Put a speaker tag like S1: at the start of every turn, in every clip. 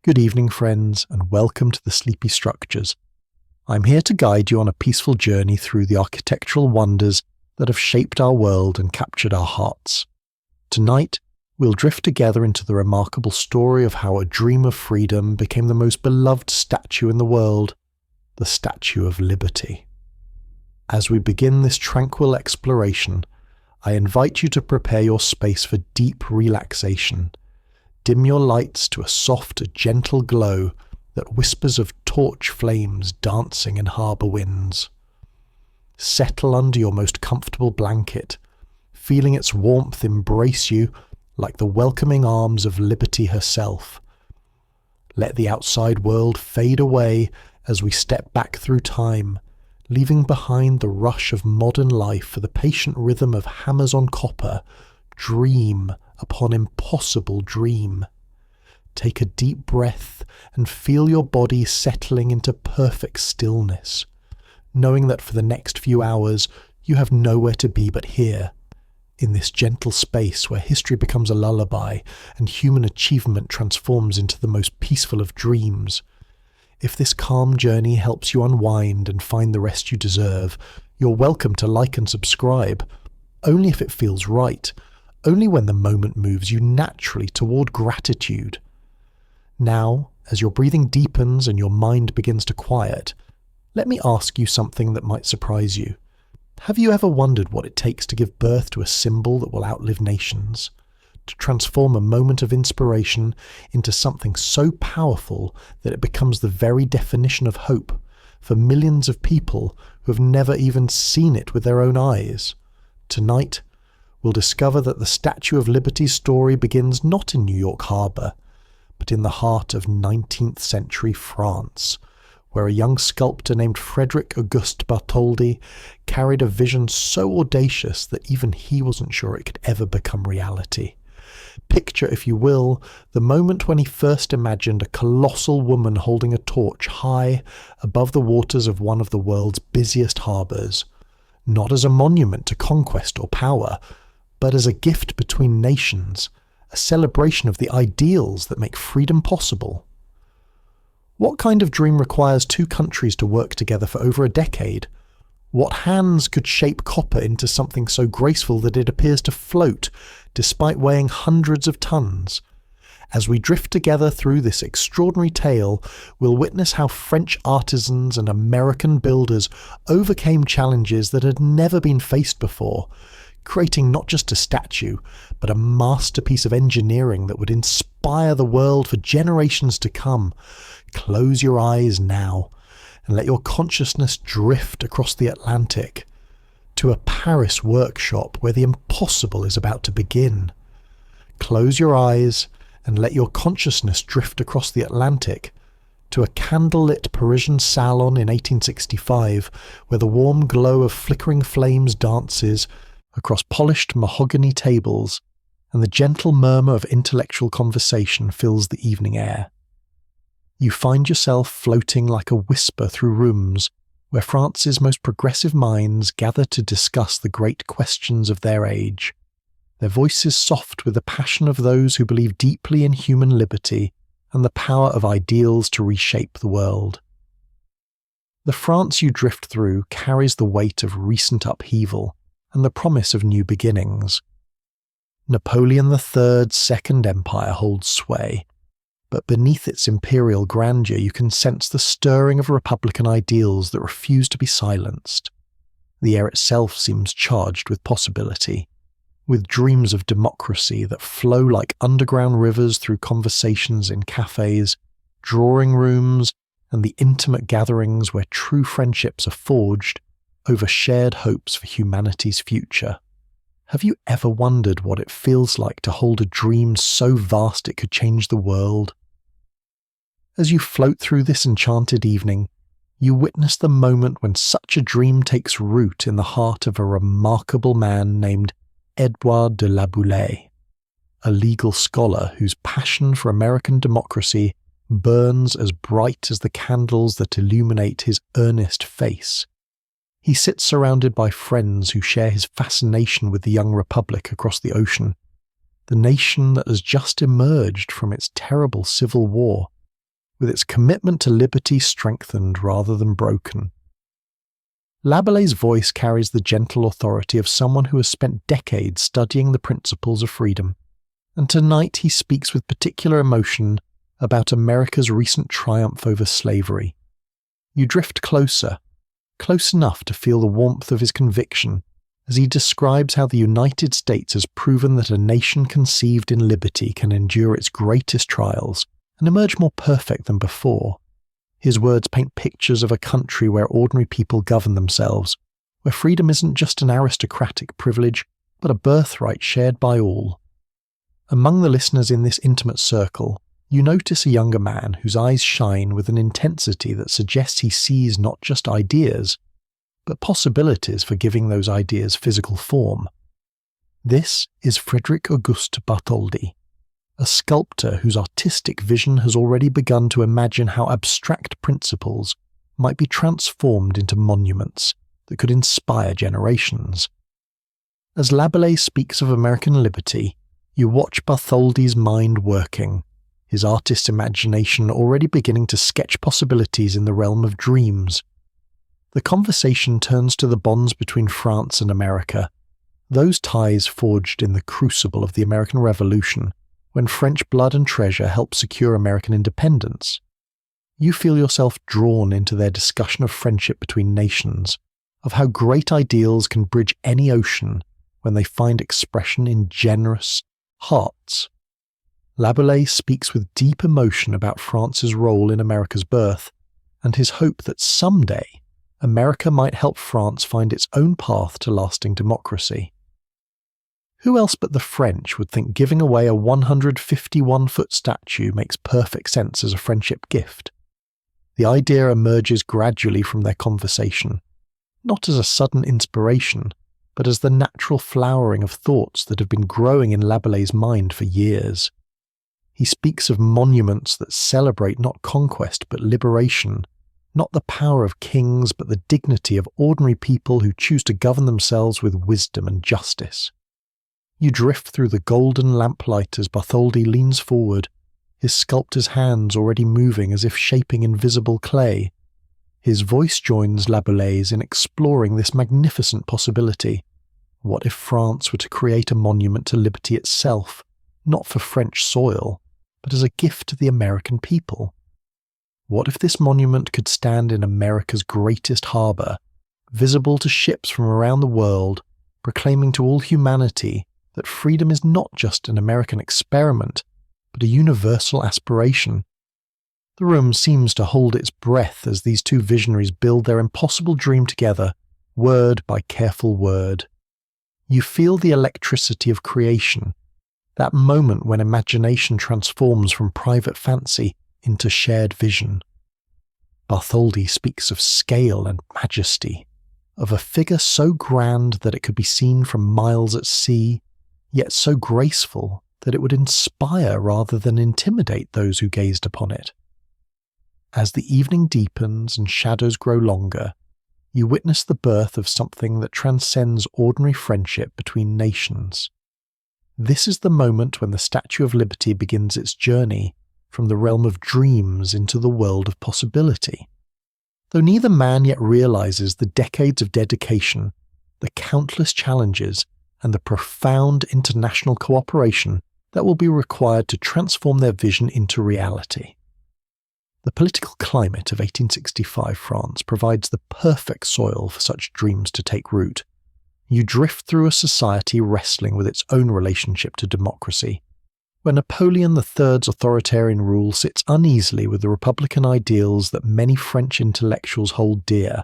S1: Good evening, friends, and welcome to the Sleepy Structures. I'm here to guide you on a peaceful journey through the architectural wonders that have shaped our world and captured our hearts. Tonight, we'll drift together into the remarkable story of how a dream of freedom became the most beloved statue in the world, the Statue of Liberty. As we begin this tranquil exploration, I invite you to prepare your space for deep relaxation. Dim your lights to a soft, gentle glow that whispers of torch flames dancing in harbour winds. Settle under your most comfortable blanket, feeling its warmth embrace you like the welcoming arms of liberty herself. Let the outside world fade away as we step back through time, leaving behind the rush of modern life for the patient rhythm of hammers on copper. Dream upon impossible dream. Take a deep breath and feel your body settling into perfect stillness, knowing that for the next few hours you have nowhere to be but here, in this gentle space where history becomes a lullaby and human achievement transforms into the most peaceful of dreams. If this calm journey helps you unwind and find the rest you deserve, you're welcome to like and subscribe, only if it feels right. Only when the moment moves you naturally toward gratitude. Now, as your breathing deepens and your mind begins to quiet, let me ask you something that might surprise you. Have you ever wondered what it takes to give birth to a symbol that will outlive nations? To transform a moment of inspiration into something so powerful that it becomes the very definition of hope for millions of people who have never even seen it with their own eyes? Tonight, we'll discover that the Statue of Liberty's story begins not in New York Harbor, but in the heart of 19th century France, where a young sculptor named Frederick Auguste Bartholdi carried a vision so audacious that even he wasn't sure it could ever become reality. Picture, if you will, the moment when he first imagined a colossal woman holding a torch high above the waters of one of the world's busiest harbors, not as a monument to conquest or power, but as a gift between nations, a celebration of the ideals that make freedom possible. What kind of dream requires two countries to work together for over a decade? What hands could shape copper into something so graceful that it appears to float, despite weighing hundreds of tons? As we drift together through this extraordinary tale, we'll witness how French artisans and American builders overcame challenges that had never been faced before, creating not just a statue, but a masterpiece of engineering that would inspire the world for generations to come. Close your eyes now and let your consciousness drift across the Atlantic to a Paris workshop where the impossible is about to begin. Close your eyes and let your consciousness drift across the Atlantic to a candlelit Parisian salon in 1865 where the warm glow of flickering flames dances across polished mahogany tables, and the gentle murmur of intellectual conversation fills the evening air. You find yourself floating like a whisper through rooms where France's most progressive minds gather to discuss the great questions of their age, their voices soft with the passion of those who believe deeply in human liberty and the power of ideals to reshape the world. The France you drift through carries the weight of recent upheaval and the promise of new beginnings. Napoleon III's Second Empire holds sway, but beneath its imperial grandeur you can sense the stirring of republican ideals that refuse to be silenced. The air itself seems charged with possibility, with dreams of democracy that flow like underground rivers through conversations in cafes, drawing rooms, and the intimate gatherings where true friendships are forged over shared hopes for humanity's future. Have you ever wondered what it feels like to hold a dream so vast it could change the world? As you float through this enchanted evening, you witness the moment when such a dream takes root in the heart of a remarkable man named Edouard de la Boulaye, a legal scholar whose passion for American democracy burns as bright as the candles that illuminate his earnest face. He sits surrounded by friends who share his fascination with the young republic across the ocean, the nation that has just emerged from its terrible civil war with its commitment to liberty strengthened rather than broken. Laboulaye's voice carries the gentle authority of someone who has spent decades studying the principles of freedom, and tonight he speaks with particular emotion about America's recent triumph over slavery. You drift closer, close enough to feel the warmth of his conviction as he describes how the United States has proven that a nation conceived in liberty can endure its greatest trials and emerge more perfect than before. His words paint pictures of a country where ordinary people govern themselves, where freedom isn't just an aristocratic privilege, but a birthright shared by all. Among the listeners in this intimate circle, you notice a younger man whose eyes shine with an intensity that suggests he sees not just ideas, but possibilities for giving those ideas physical form. This is Frédéric Auguste Bartholdi, a sculptor whose artistic vision has already begun to imagine how abstract principles might be transformed into monuments that could inspire generations. As Laboulaye speaks of American liberty, you watch Bartholdi's mind working, his artist's imagination already beginning to sketch possibilities in the realm of dreams. The conversation turns to the bonds between France and America, those ties forged in the crucible of the American Revolution, when French blood and treasure helped secure American independence. You feel yourself drawn into their discussion of friendship between nations, of how great ideals can bridge any ocean when they find expression in generous hearts. Laboulaye speaks with deep emotion about France's role in America's birth, and his hope that someday America might help France find its own path to lasting democracy. Who else but the French would think giving away a 151-foot statue makes perfect sense as a friendship gift? The idea emerges gradually from their conversation, not as a sudden inspiration, but as the natural flowering of thoughts that have been growing in Laboulaye's mind for years. He speaks of monuments that celebrate not conquest but liberation, not the power of kings but the dignity of ordinary people who choose to govern themselves with wisdom and justice. You drift through the golden lamplight as Bartholdi leans forward, his sculptor's hands already moving as if shaping invisible clay. His voice joins Laboulaye's in exploring this magnificent possibility. What if France were to create a monument to liberty itself, not for French soil, but as a gift to the American people? What if this monument could stand in America's greatest harbour, visible to ships from around the world, proclaiming to all humanity that freedom is not just an American experiment, but a universal aspiration? The room seems to hold its breath as these two visionaries build their impossible dream together, word by careful word. You feel the electricity of creation, that moment when imagination transforms from private fancy into shared vision. Bartholdi speaks of scale and majesty, of a figure so grand that it could be seen from miles at sea, yet so graceful that it would inspire rather than intimidate those who gazed upon it. As the evening deepens and shadows grow longer, you witness the birth of something that transcends ordinary friendship between nations. This is the moment when the Statue of Liberty begins its journey from the realm of dreams into the world of possibility. Though neither man yet realizes the decades of dedication, the countless challenges, and the profound international cooperation that will be required to transform their vision into reality. The political climate of 1865 France provides the perfect soil for such dreams to take root. You drift through a society wrestling with its own relationship to democracy, where Napoleon III's authoritarian rule sits uneasily with the republican ideals that many French intellectuals hold dear.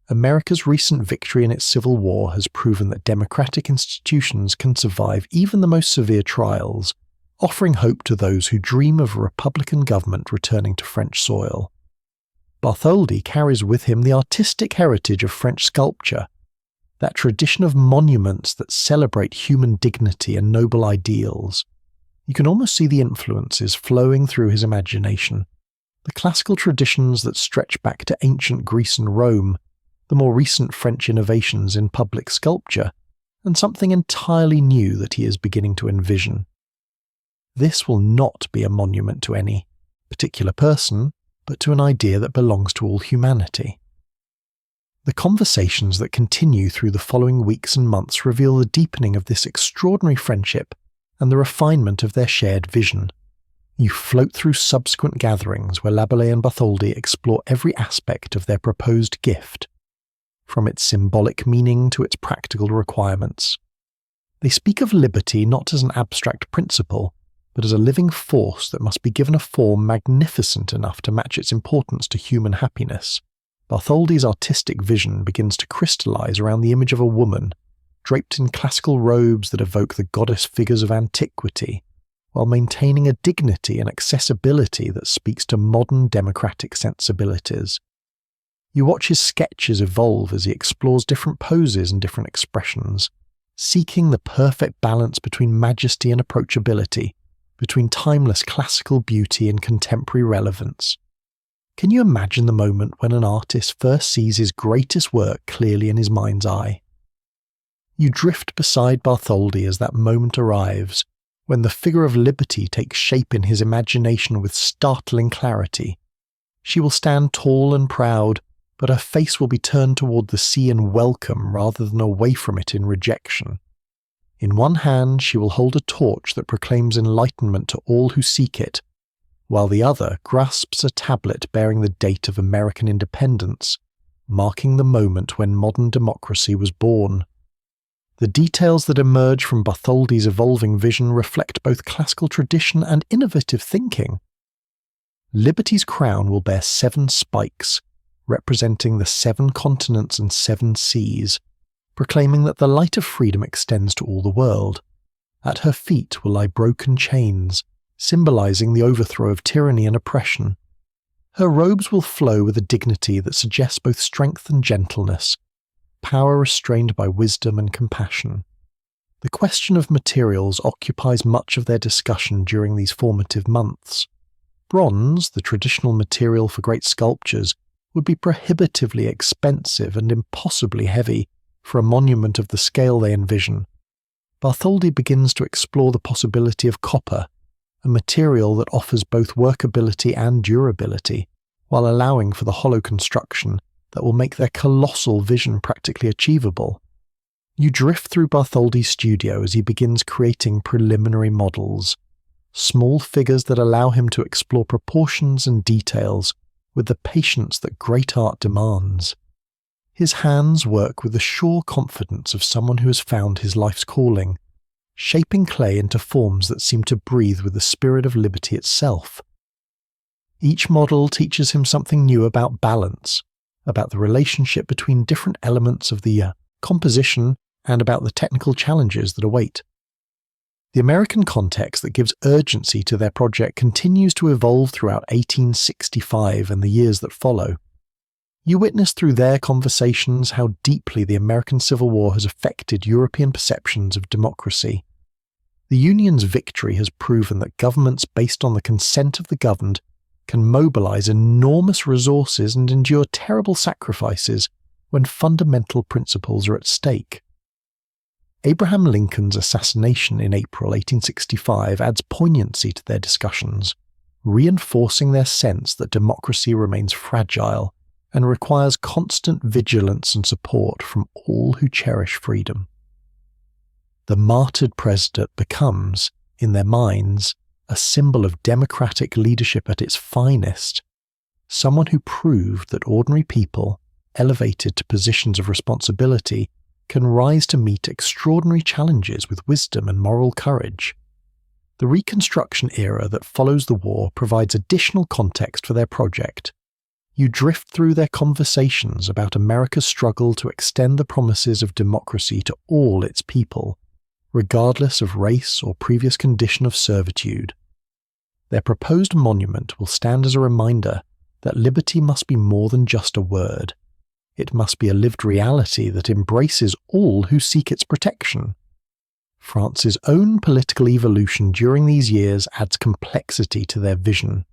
S1: America's recent victory in its civil war has proven that democratic institutions can survive even the most severe trials, offering hope to those who dream of a republican government returning to French soil. Bartholdi carries with him the artistic heritage of French sculpture, that tradition of monuments that celebrate human dignity and noble ideals. You can almost see the influences flowing through his imagination, the classical traditions that stretch back to ancient Greece and Rome, the more recent French innovations in public sculpture, and something entirely new that he is beginning to envision. This will not be a monument to any, particular person, but to an idea that belongs to all humanity. The conversations that continue through the following weeks and months reveal the deepening of this extraordinary friendship and the refinement of their shared vision. You float through subsequent gatherings where Laboulaye and Bartholdi explore every aspect of their proposed gift, from its symbolic meaning to its practical requirements. They speak of liberty not as an abstract principle, but as a living force that must be given a form magnificent enough to match its importance to human happiness. Bartholdi's artistic vision begins to crystallize around the image of a woman, draped in classical robes that evoke the goddess figures of antiquity, while maintaining a dignity and accessibility that speaks to modern democratic sensibilities. You watch his sketches evolve as he explores different poses and different expressions, seeking the perfect balance between majesty and approachability, between timeless classical beauty and contemporary relevance. Can you imagine the moment when an artist first sees his greatest work clearly in his mind's eye? You drift beside Bartholdi as that moment arrives, when the figure of liberty takes shape in his imagination with startling clarity. She will stand tall and proud, but her face will be turned toward the sea in welcome rather than away from it in rejection. In one hand she will hold a torch that proclaims enlightenment to all who seek it, while the other grasps a tablet bearing the date of American independence, marking the moment when modern democracy was born. The details that emerge from Bartholdi's evolving vision reflect both classical tradition and innovative thinking. Liberty's crown will bear 7 spikes, representing the 7 continents and 7 seas, proclaiming that the light of freedom extends to all the world. At her feet will lie broken chains, symbolizing the overthrow of tyranny and oppression. Her robes will flow with a dignity that suggests both strength and gentleness, power restrained by wisdom and compassion. The question of materials occupies much of their discussion during these formative months. Bronze, the traditional material for great sculptures, would be prohibitively expensive and impossibly heavy for a monument of the scale they envision. Bartholdi begins to explore the possibility of copper, a material that offers both workability and durability, while allowing for the hollow construction that will make their colossal vision practically achievable. You drift through Bartholdi's studio as he begins creating preliminary models, small figures that allow him to explore proportions and details with the patience that great art demands. His hands work with the sure confidence of someone who has found his life's calling, shaping clay into forms that seem to breathe with the spirit of liberty itself. Each model teaches him something new about balance, about the relationship between different elements of the composition, and about the technical challenges that await. The American context that gives urgency to their project continues to evolve throughout 1865 and the years that follow. You witness through their conversations how deeply the American Civil War has affected European perceptions of democracy. The Union's victory has proven that governments based on the consent of the governed can mobilize enormous resources and endure terrible sacrifices when fundamental principles are at stake. Abraham Lincoln's assassination in April 1865 adds poignancy to their discussions, reinforcing their sense that democracy remains fragile and requires constant vigilance and support from all who cherish freedom. The martyred president becomes, in their minds, a symbol of democratic leadership at its finest, someone who proved that ordinary people, elevated to positions of responsibility, can rise to meet extraordinary challenges with wisdom and moral courage. The Reconstruction era that follows the war provides additional context for their project. You drift through their conversations about America's struggle to extend the promises of democracy to all its people, regardless of race or previous condition of servitude. Their proposed monument will stand as a reminder that liberty must be more than just a word. It must be a lived reality that embraces all who seek its protection. France's own political evolution during these years adds complexity to their vision.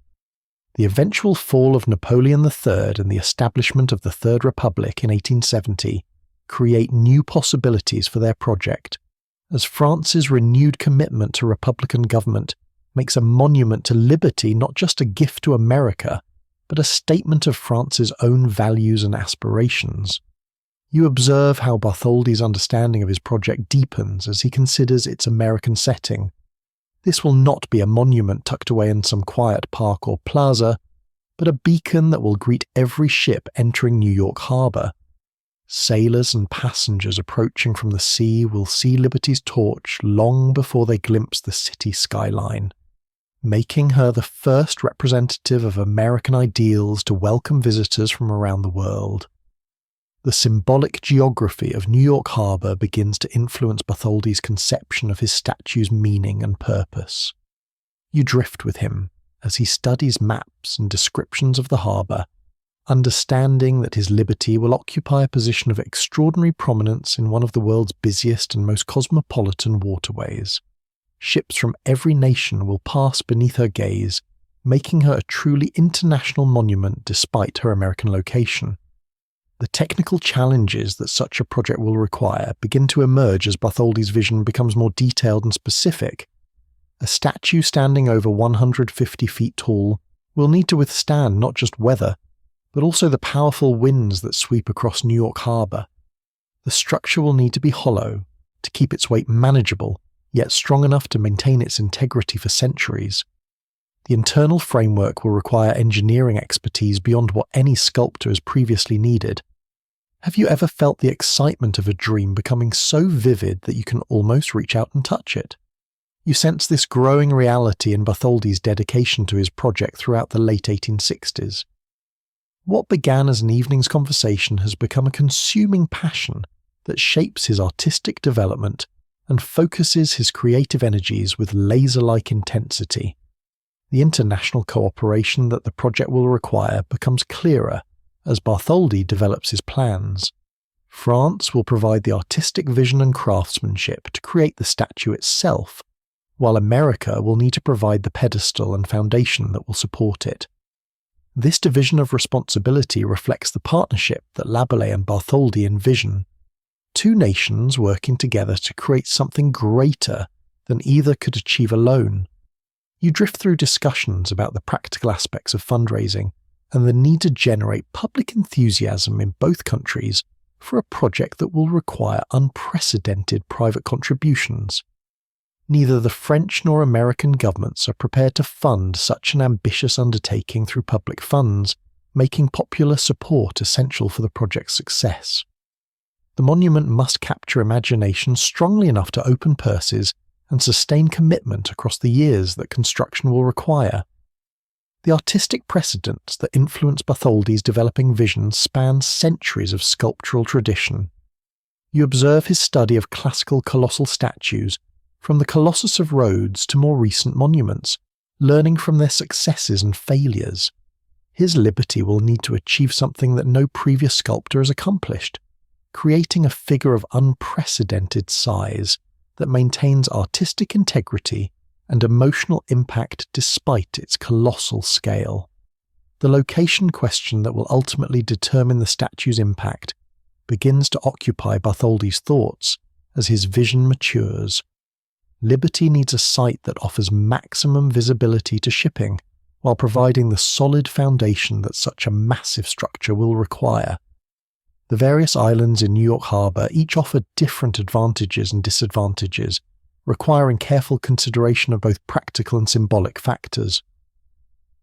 S1: The eventual fall of Napoleon III and the establishment of the Third Republic in 1870 create new possibilities for their project, as France's renewed commitment to republican government makes a monument to liberty not just a gift to America, but a statement of France's own values and aspirations. You observe how Bartholdi's understanding of his project deepens as he considers its American setting. This will not be a monument tucked away in some quiet park or plaza, but a beacon that will greet every ship entering New York Harbor. Sailors and passengers approaching from the sea will see Liberty's torch long before they glimpse the city skyline, making her the first representative of American ideals to welcome visitors from around the world. The symbolic geography of New York Harbor begins to influence Bartholdi's conception of his statue's meaning and purpose. You drift with him as he studies maps and descriptions of the harbor, understanding that his Liberty will occupy a position of extraordinary prominence in one of the world's busiest and most cosmopolitan waterways. Ships from every nation will pass beneath her gaze, making her a truly international monument despite her American location. The technical challenges that such a project will require begin to emerge as Bartholdi's vision becomes more detailed and specific. A statue standing over 150 feet tall will need to withstand not just weather, but also the powerful winds that sweep across New York Harbor. The structure will need to be hollow to keep its weight manageable, yet strong enough to maintain its integrity for centuries. The internal framework will require engineering expertise beyond what any sculptor has previously needed. Have you ever felt the excitement of a dream becoming so vivid that you can almost reach out and touch it? You sense this growing reality in Bartholdi's dedication to his project throughout the late 1860s. What began as an evening's conversation has become a consuming passion that shapes his artistic development and focuses his creative energies with laser-like intensity. The international cooperation that the project will require becomes clearer as Bartholdi develops his plans. France will provide the artistic vision and craftsmanship to create the statue itself, while America will need to provide the pedestal and foundation that will support it. This division of responsibility reflects the partnership that Laboulaye and Bartholdi envision, two nations working together to create something greater than either could achieve alone. You drift through discussions about the practical aspects of fundraising and the need to generate public enthusiasm in both countries for a project that will require unprecedented private contributions. Neither the French nor American governments are prepared to fund such an ambitious undertaking through public funds, making popular support essential for the project's success. The monument must capture imagination strongly enough to open purses and sustain commitment across the years that construction will require. The artistic precedents that influence Bartholdi's developing vision span centuries of sculptural tradition. You observe his study of classical colossal statues, from the Colossus of Rhodes to more recent monuments, learning from their successes and failures. His Liberty will need to achieve something that no previous sculptor has accomplished, creating a figure of unprecedented size that maintains artistic integrity and emotional impact despite its colossal scale. The location question that will ultimately determine the statue's impact begins to occupy Bartholdi's thoughts as his vision matures. Liberty needs a site that offers maximum visibility to shipping, while providing the solid foundation that such a massive structure will require. The various islands in New York Harbor each offer different advantages and disadvantages, requiring careful consideration of both practical and symbolic factors.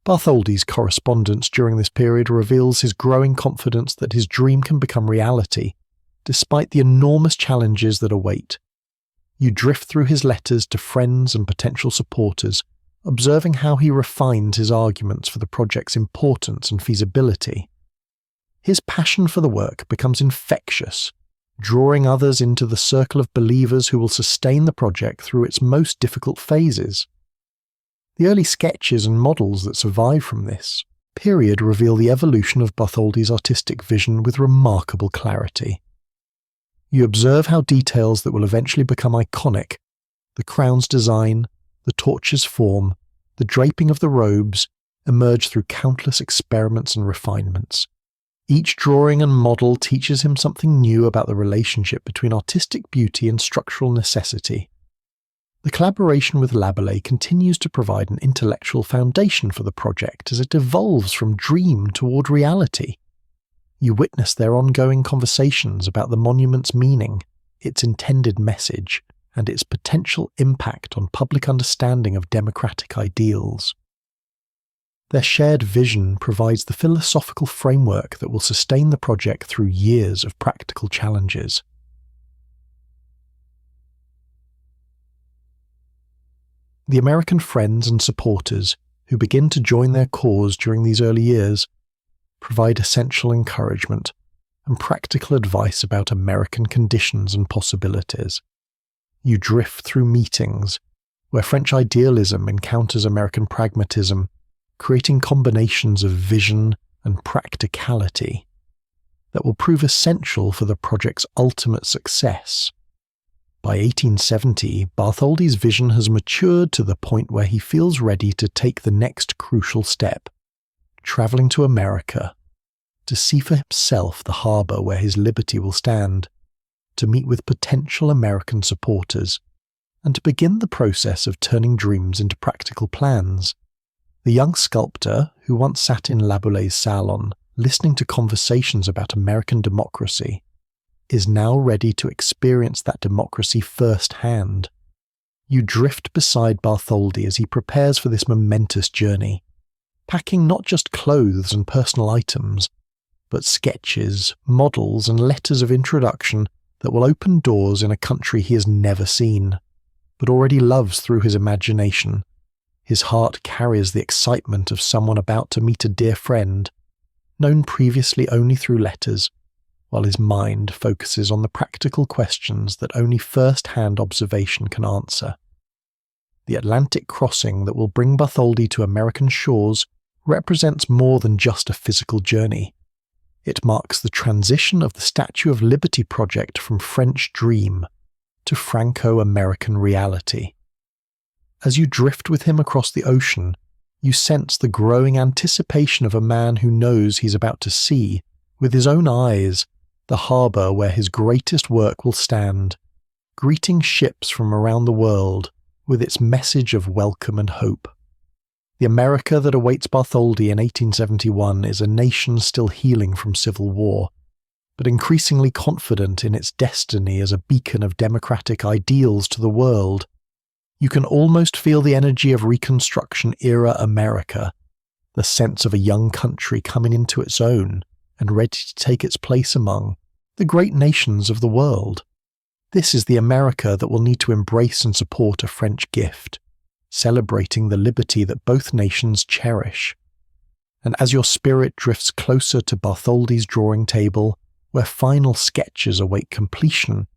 S1: Bartholdi's correspondence during this period reveals his growing confidence that his dream can become reality, despite the enormous challenges that await. You drift through his letters to friends and potential supporters, observing how he refined his arguments for the project's importance and feasibility. His passion for the work becomes infectious, drawing others into the circle of believers who will sustain the project through its most difficult phases. The early sketches and models that survive from this period reveal the evolution of Bartholdi's artistic vision with remarkable clarity. You observe how details that will eventually become iconic, the crown's design, the torch's form, the draping of the robes, emerge through countless experiments and refinements. Each drawing and model teaches him something new about the relationship between artistic beauty and structural necessity. The collaboration with Laboulaye continues to provide an intellectual foundation for the project as it evolves from dream toward reality. You witness their ongoing conversations about the monument's meaning, its intended message, and its potential impact on public understanding of democratic ideals. Their shared vision provides the philosophical framework that will sustain the project through years of practical challenges. The American friends and supporters who begin to join their cause during these early years provide essential encouragement and practical advice about American conditions and possibilities. You drift through meetings where French idealism encounters American pragmatism, creating combinations of vision and practicality that will prove essential for the project's ultimate success. By 1870, Bartholdi's vision has matured to the point where he feels ready to take the next crucial step, travelling to America, to see for himself the harbour where his liberty will stand, to meet with potential American supporters, and to begin the process of turning dreams into practical plans. The young sculptor, who once sat in Laboulaye's salon, listening to conversations about American democracy, is now ready to experience that democracy firsthand. You drift beside Bartholdi as he prepares for this momentous journey, packing not just clothes and personal items, but sketches, models, and letters of introduction that will open doors in a country he has never seen, but already loves through his imagination. His heart carries the excitement of someone about to meet a dear friend, known previously only through letters, while his mind focuses on the practical questions that only first-hand observation can answer. The Atlantic crossing that will bring Bartholdi to American shores represents more than just a physical journey. It marks the transition of the Statue of Liberty project from French dream to Franco-American reality. As you drift with him across the ocean, you sense the growing anticipation of a man who knows he's about to see, with his own eyes, the harbour where his greatest work will stand, greeting ships from around the world with its message of welcome and hope. The America that awaits Bartholdi in 1871 is a nation still healing from civil war, but increasingly confident in its destiny as a beacon of democratic ideals to the world. You can almost feel the energy of Reconstruction-era America, the sense of a young country coming into its own and ready to take its place among the great nations of the world. This is the America that will need to embrace and support a French gift, celebrating the liberty that both nations cherish. And as your spirit drifts closer to Bartholdi's drawing table, where final sketches await completion,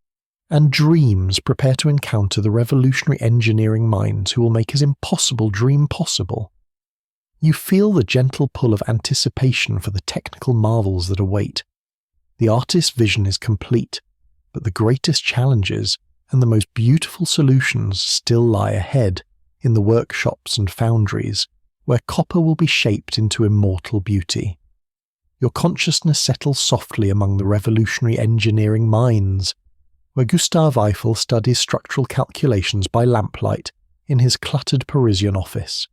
S1: and dreams prepare to encounter the revolutionary engineering minds who will make his impossible dream possible, you feel the gentle pull of anticipation for the technical marvels that await. The artist's vision is complete, but the greatest challenges and the most beautiful solutions still lie ahead in the workshops and foundries, where copper will be shaped into immortal beauty. Your consciousness settles softly among the revolutionary engineering minds, where Gustave Eiffel studies structural calculations by lamplight in his cluttered Parisian office.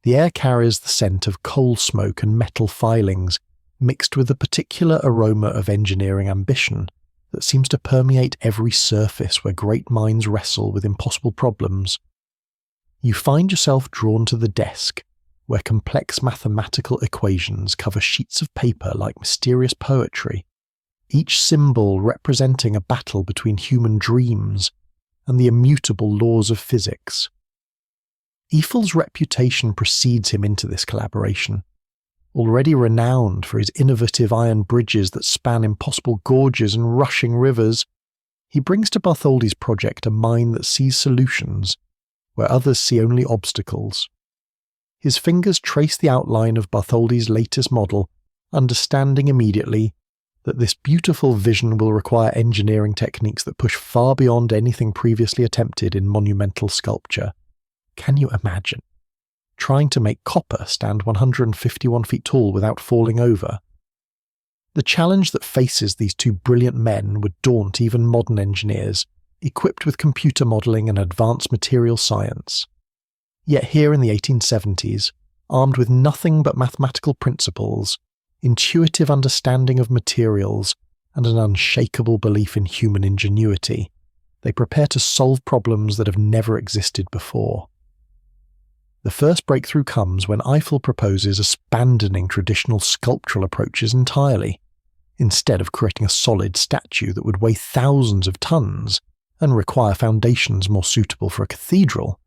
S1: The air carries the scent of coal smoke and metal filings, mixed with a particular aroma of engineering ambition that seems to permeate every surface where great minds wrestle with impossible problems. You find yourself drawn to the desk, where complex mathematical equations cover sheets of paper like mysterious poetry, each symbol representing a battle between human dreams and the immutable laws of physics. Eiffel's reputation precedes him into this collaboration. Already renowned for his innovative iron bridges that span impossible gorges and rushing rivers, he brings to Bartholdi's project a mind that sees solutions where others see only obstacles. His fingers trace the outline of Bartholdi's latest model, understanding immediately that this beautiful vision will require engineering techniques that push far beyond anything previously attempted in monumental sculpture. Can you imagine trying to make copper stand 151 feet tall without falling over? The challenge that faces these two brilliant men would daunt even modern engineers equipped with computer modelling and advanced material science. Yet here in the 1870s, armed with nothing but mathematical principles, intuitive understanding of materials, and an unshakable belief in human ingenuity, they prepare to solve problems that have never existed before. The first breakthrough comes when Eiffel proposes abandoning traditional sculptural approaches entirely. Instead of creating a solid statue that would weigh thousands of tons and require foundations more suitable for a cathedral,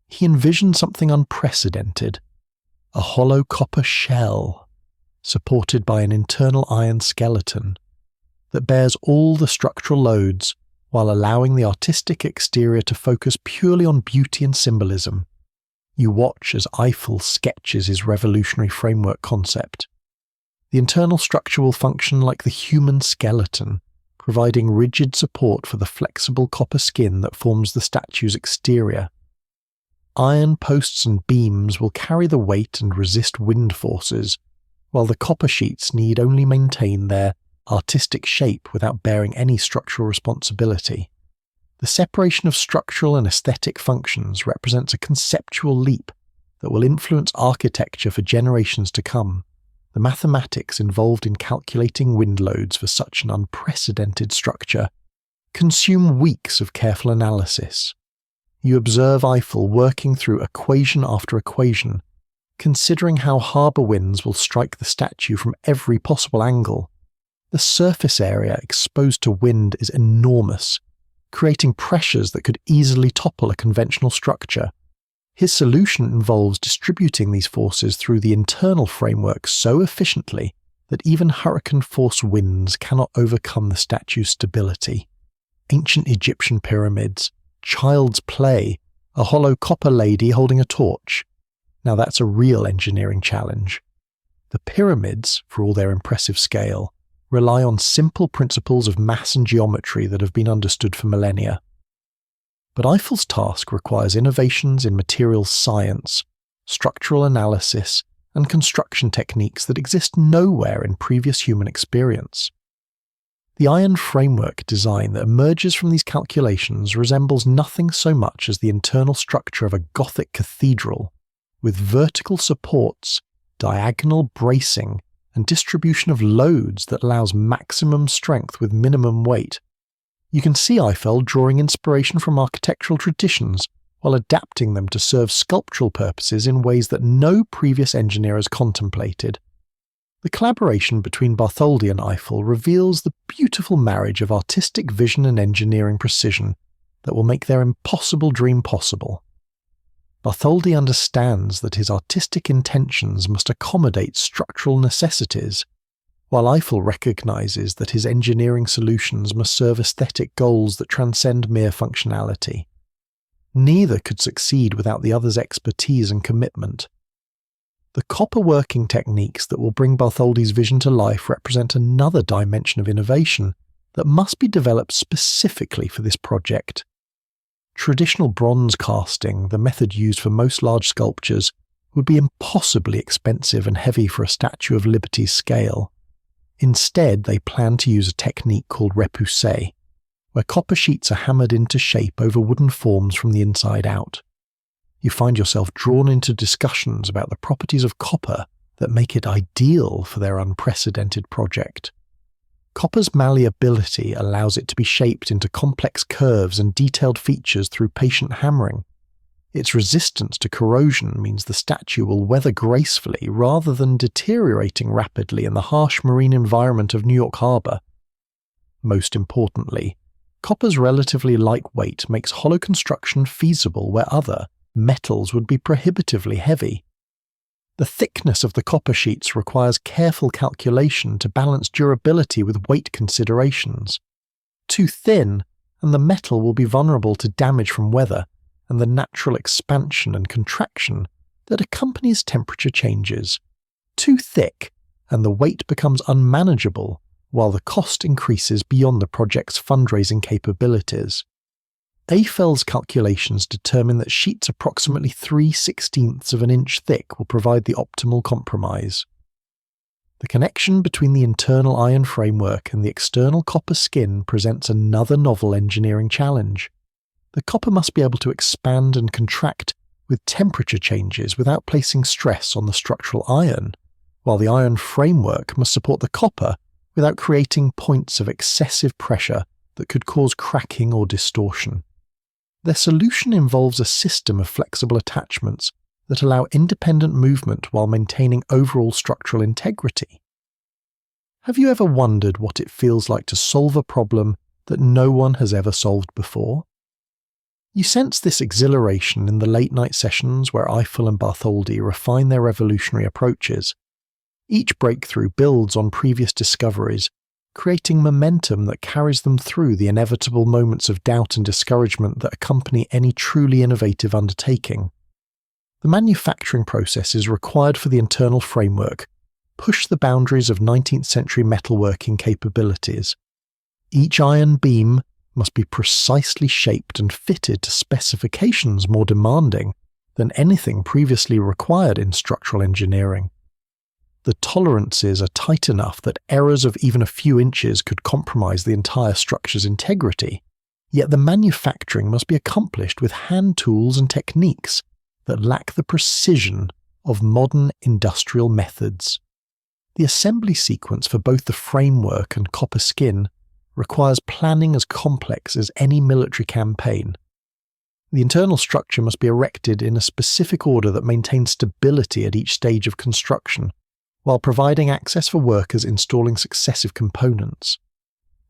S1: he envisioned something unprecedented: a hollow copper shell, supported by an internal iron skeleton, that bears all the structural loads while allowing the artistic exterior to focus purely on beauty and symbolism. You watch as Eiffel sketches his revolutionary framework concept. The internal structure will function like the human skeleton, providing rigid support for the flexible copper skin that forms the statue's exterior. Iron posts and beams will carry the weight and resist wind forces, while the copper sheets need only maintain their artistic shape without bearing any structural responsibility. The separation of structural and aesthetic functions represents a conceptual leap that will influence architecture for generations to come. The mathematics involved in calculating wind loads for such an unprecedented structure consume weeks of careful analysis. You observe Eiffel working through equation after equation, considering how harbour winds will strike the statue from every possible angle. The surface area exposed to wind is enormous, creating pressures that could easily topple a conventional structure. His solution involves distributing these forces through the internal framework so efficiently that even hurricane-force winds cannot overcome the statue's stability. Ancient Egyptian pyramids, child's play, a hollow copper lady holding a torch. Now that's a real engineering challenge. The pyramids, for all their impressive scale, rely on simple principles of mass and geometry that have been understood for millennia. But Eiffel's task requires innovations in materials science, structural analysis, and construction techniques that exist nowhere in previous human experience. The iron framework design that emerges from these calculations resembles nothing so much as the internal structure of a Gothic cathedral, with vertical supports, diagonal bracing, and distribution of loads that allows maximum strength with minimum weight. You can see Eiffel drawing inspiration from architectural traditions while adapting them to serve sculptural purposes in ways that no previous engineer has contemplated. The collaboration between Bartholdi and Eiffel reveals the beautiful marriage of artistic vision and engineering precision that will make their impossible dream possible. Bartholdi understands that his artistic intentions must accommodate structural necessities, while Eiffel recognizes that his engineering solutions must serve aesthetic goals that transcend mere functionality. Neither could succeed without the other's expertise and commitment. The copper working techniques that will bring Bartholdi's vision to life represent another dimension of innovation that must be developed specifically for this project. Traditional bronze casting, the method used for most large sculptures, would be impossibly expensive and heavy for a Statue of Liberty's scale. Instead, they plan to use a technique called repoussé, where copper sheets are hammered into shape over wooden forms from the inside out. You find yourself drawn into discussions about the properties of copper that make it ideal for their unprecedented project. Copper's malleability allows it to be shaped into complex curves and detailed features through patient hammering. Its resistance to corrosion means the statue will weather gracefully rather than deteriorating rapidly in the harsh marine environment of New York Harbor. Most importantly, copper's relatively light weight makes hollow construction feasible where other metals would be prohibitively heavy. The thickness of the copper sheets requires careful calculation to balance durability with weight considerations. Too thin, and the metal will be vulnerable to damage from weather and the natural expansion and contraction that accompanies temperature changes. Too thick, and the weight becomes unmanageable, while the cost increases beyond the project's fundraising capabilities. Eiffel's calculations determine that sheets approximately 3/16 of an inch thick will provide the optimal compromise. The connection between the internal iron framework and the external copper skin presents another novel engineering challenge. The copper must be able to expand and contract with temperature changes without placing stress on the structural iron, while the iron framework must support the copper without creating points of excessive pressure that could cause cracking or distortion. Their solution involves a system of flexible attachments that allow independent movement while maintaining overall structural integrity. Have you ever wondered what it feels like to solve a problem that no one has ever solved before? You sense this exhilaration in the late-night sessions where Eiffel and Bartholdi refine their revolutionary approaches. Each breakthrough builds on previous discoveries, creating momentum that carries them through the inevitable moments of doubt and discouragement that accompany any truly innovative undertaking. The manufacturing processes required for the internal framework push the boundaries of 19th century metalworking capabilities. Each iron beam must be precisely shaped and fitted to specifications more demanding than anything previously required in structural engineering. The tolerances are tight enough that errors of even a few inches could compromise the entire structure's integrity, yet the manufacturing must be accomplished with hand tools and techniques that lack the precision of modern industrial methods. The assembly sequence for both the framework and copper skin requires planning as complex as any military campaign. The internal structure must be erected in a specific order that maintains stability at each stage of construction, while providing access for workers installing successive components.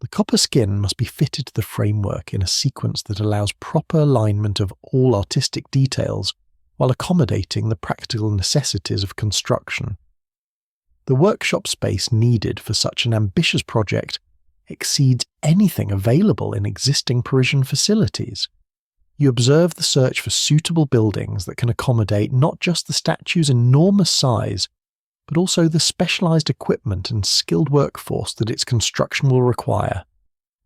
S1: The copper skin must be fitted to the framework in a sequence that allows proper alignment of all artistic details while accommodating the practical necessities of construction. The workshop space needed for such an ambitious project exceeds anything available in existing Parisian facilities. You observe the search for suitable buildings that can accommodate not just the statue's enormous size, but also the specialized equipment and skilled workforce that its construction will require.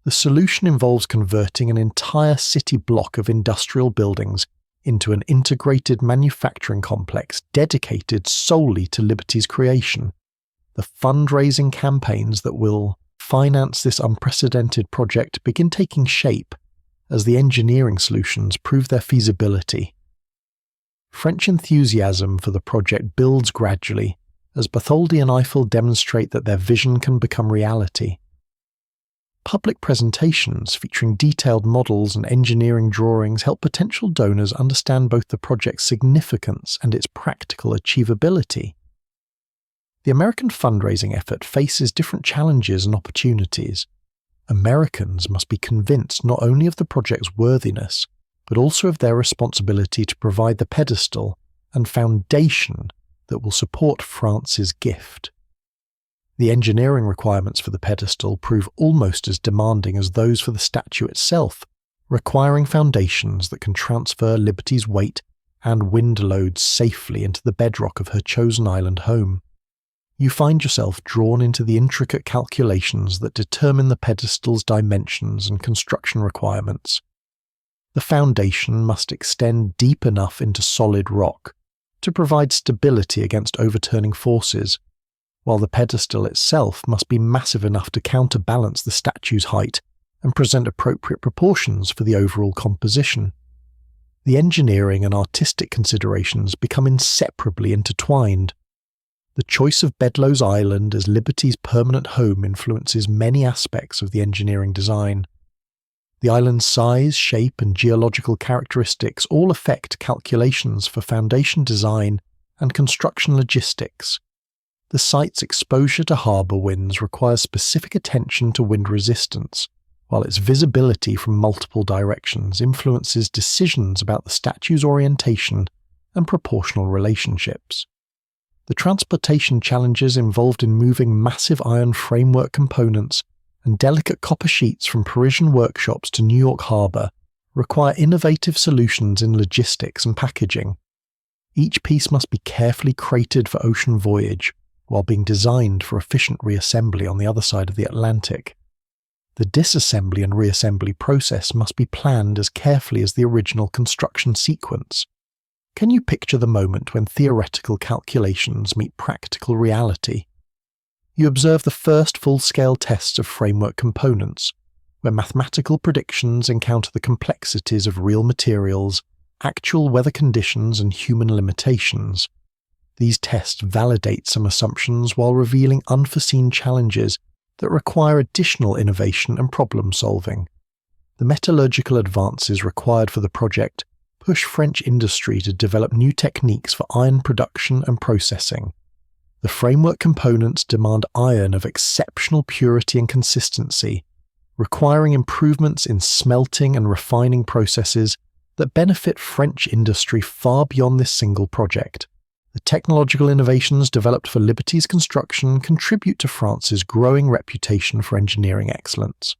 S1: The solution involves converting an entire city block of industrial buildings into an integrated manufacturing complex dedicated solely to Liberty's creation. The fundraising campaigns that will finance this unprecedented project begin taking shape as the engineering solutions prove their feasibility. French enthusiasm for the project builds gradually, as Bartholdi and Eiffel demonstrate that their vision can become reality. Public presentations featuring detailed models and engineering drawings help potential donors understand both the project's significance and its practical achievability. The American fundraising effort faces different challenges and opportunities. Americans must be convinced not only of the project's worthiness, but also of their responsibility to provide the pedestal and foundation that will support France's gift. The engineering requirements for the pedestal prove almost as demanding as those for the statue itself, requiring foundations that can transfer Liberty's weight and wind loads safely into the bedrock of her chosen island home. You find yourself drawn into the intricate calculations that determine the pedestal's dimensions and construction requirements. The foundation must extend deep enough into solid rock to provide stability against overturning forces, while the pedestal itself must be massive enough to counterbalance the statue's height and present appropriate proportions for the overall composition. The engineering and artistic considerations become inseparably intertwined. The choice of Bedloe's Island as Liberty's permanent home influences many aspects of the engineering design. The island's size, shape, and geological characteristics all affect calculations for foundation design and construction logistics. The site's exposure to harbour winds requires specific attention to wind resistance, while its visibility from multiple directions influences decisions about the statue's orientation and proportional relationships. The transportation challenges involved in moving massive iron framework components and delicate copper sheets from Parisian workshops to New York Harbour require innovative solutions in logistics and packaging. Each piece must be carefully crated for ocean voyage, while being designed for efficient reassembly on the other side of the Atlantic. The disassembly and reassembly process must be planned as carefully as the original construction sequence. Can you picture the moment when theoretical calculations meet practical reality? You observe the first full-scale tests of framework components, where mathematical predictions encounter the complexities of real materials, actual weather conditions, and human limitations. These tests validate some assumptions while revealing unforeseen challenges that require additional innovation and problem-solving. The metallurgical advances required for the project push French industry to develop new techniques for iron production and processing. The framework components demand iron of exceptional purity and consistency, requiring improvements in smelting and refining processes that benefit French industry far beyond this single project. The technological innovations developed for Liberty's construction contribute to France's growing reputation for engineering excellence.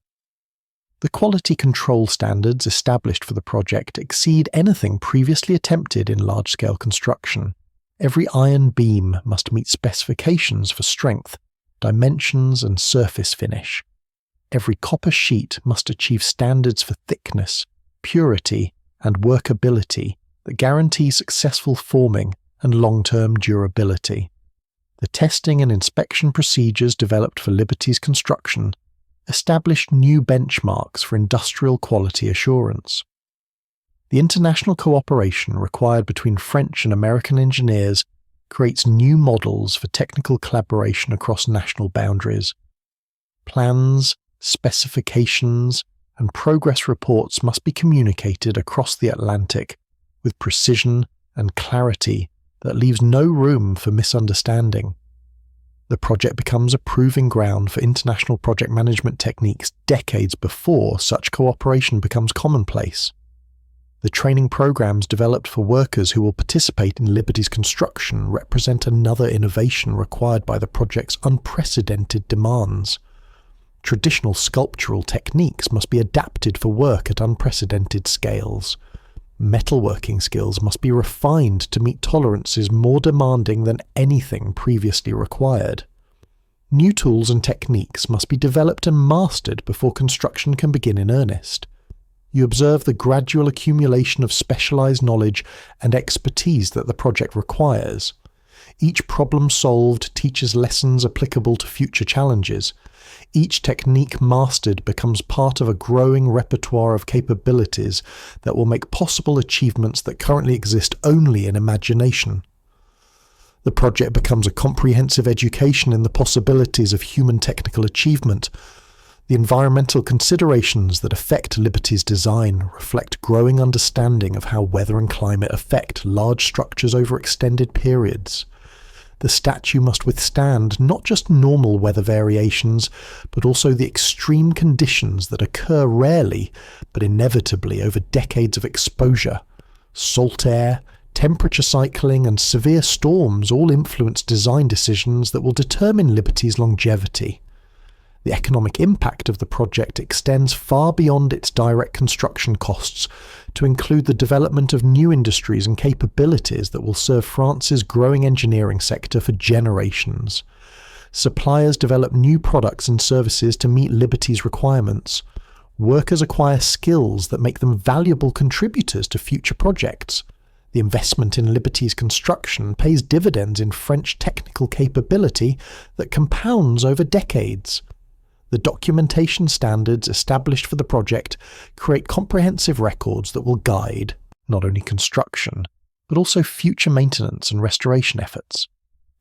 S1: The quality control standards established for the project exceed anything previously attempted in large-scale construction. Every iron beam must meet specifications for strength, dimensions, and surface finish. Every copper sheet must achieve standards for thickness, purity, and workability that guarantee successful forming and long-term durability. The testing and inspection procedures developed for Liberty's construction established new benchmarks for industrial quality assurance. The international cooperation required between French and American engineers creates new models for technical collaboration across national boundaries. Plans, specifications, and progress reports must be communicated across the Atlantic with precision and clarity that leaves no room for misunderstanding. The project becomes a proving ground for international project management techniques decades before such cooperation becomes commonplace. The training programs developed for workers who will participate in Liberty's construction represent another innovation required by the project's unprecedented demands. Traditional sculptural techniques must be adapted for work at unprecedented scales. Metalworking skills must be refined to meet tolerances more demanding than anything previously required. New tools and techniques must be developed and mastered before construction can begin in earnest. You observe the gradual accumulation of specialized knowledge and expertise that the project requires. Each problem solved teaches lessons applicable to future challenges. Each technique mastered becomes part of a growing repertoire of capabilities that will make possible achievements that currently exist only in imagination. The project becomes a comprehensive education in the possibilities of human technical achievement. The environmental considerations that affect Liberty's design reflect growing understanding of how weather and climate affect large structures over extended periods. The statue must withstand not just normal weather variations, but also the extreme conditions that occur rarely, but inevitably over decades of exposure. Salt air, temperature cycling, and severe storms all influence design decisions that will determine Liberty's longevity. The economic impact of the project extends far beyond its direct construction costs to include the development of new industries and capabilities that will serve France's growing engineering sector for generations. Suppliers develop new products and services to meet Liberty's requirements. Workers acquire skills that make them valuable contributors to future projects. The investment in Liberty's construction pays dividends in French technical capability that compounds over decades. The documentation standards established for the project create comprehensive records that will guide not only construction, but also future maintenance and restoration efforts.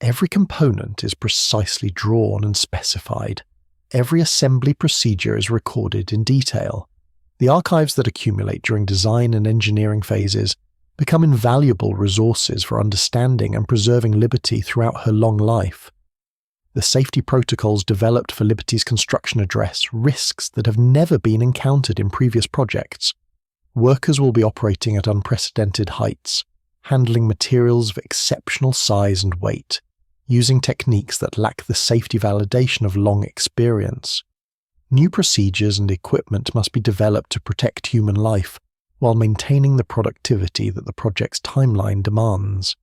S1: Every component is precisely drawn and specified. Every assembly procedure is recorded in detail. The archives that accumulate during design and engineering phases become invaluable resources for understanding and preserving Liberty throughout her long life. The safety protocols developed for Liberty's construction address risks that have never been encountered in previous projects. Workers will be operating at unprecedented heights, handling materials of exceptional size and weight, using techniques that lack the safety validation of long experience. New procedures and equipment must be developed to protect human life, while maintaining the productivity that the project's timeline demands.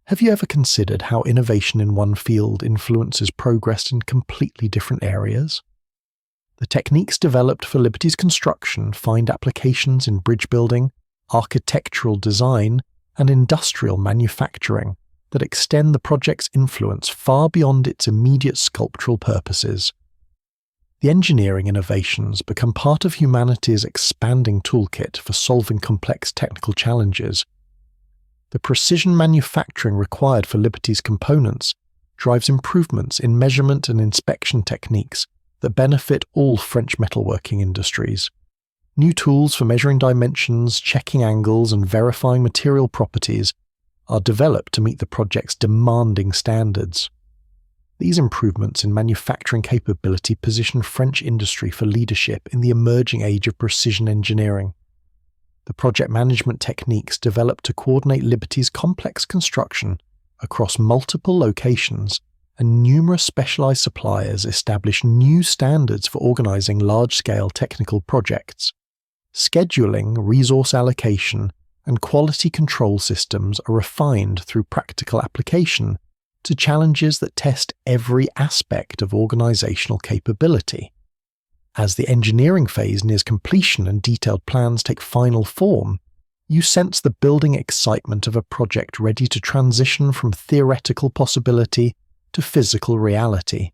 S1: Have you ever considered how innovation in one field influences progress in completely different areas? The techniques developed for Liberty's construction find applications in bridge building, architectural design, and industrial manufacturing. that extend the project's influence far beyond its immediate sculptural purposes. The engineering innovations become part of humanity's expanding toolkit for solving complex technical challenges. The precision manufacturing required for Liberty's components drives improvements in measurement and inspection techniques that benefit all French metalworking industries. New tools for measuring dimensions, checking angles, and verifying material properties are developed to meet the project's demanding standards. These improvements in manufacturing capability position French industry for leadership in the emerging age of precision engineering. The project management techniques developed to coordinate Liberty's complex construction across multiple locations and numerous specialized suppliers establish new standards for organizing large-scale technical projects. Scheduling, resource allocation, and quality control systems are refined through practical application to challenges that test every aspect of organizational capability. As the engineering phase nears completion and detailed plans take final form, you sense the building excitement of a project ready to transition from theoretical possibility to physical reality.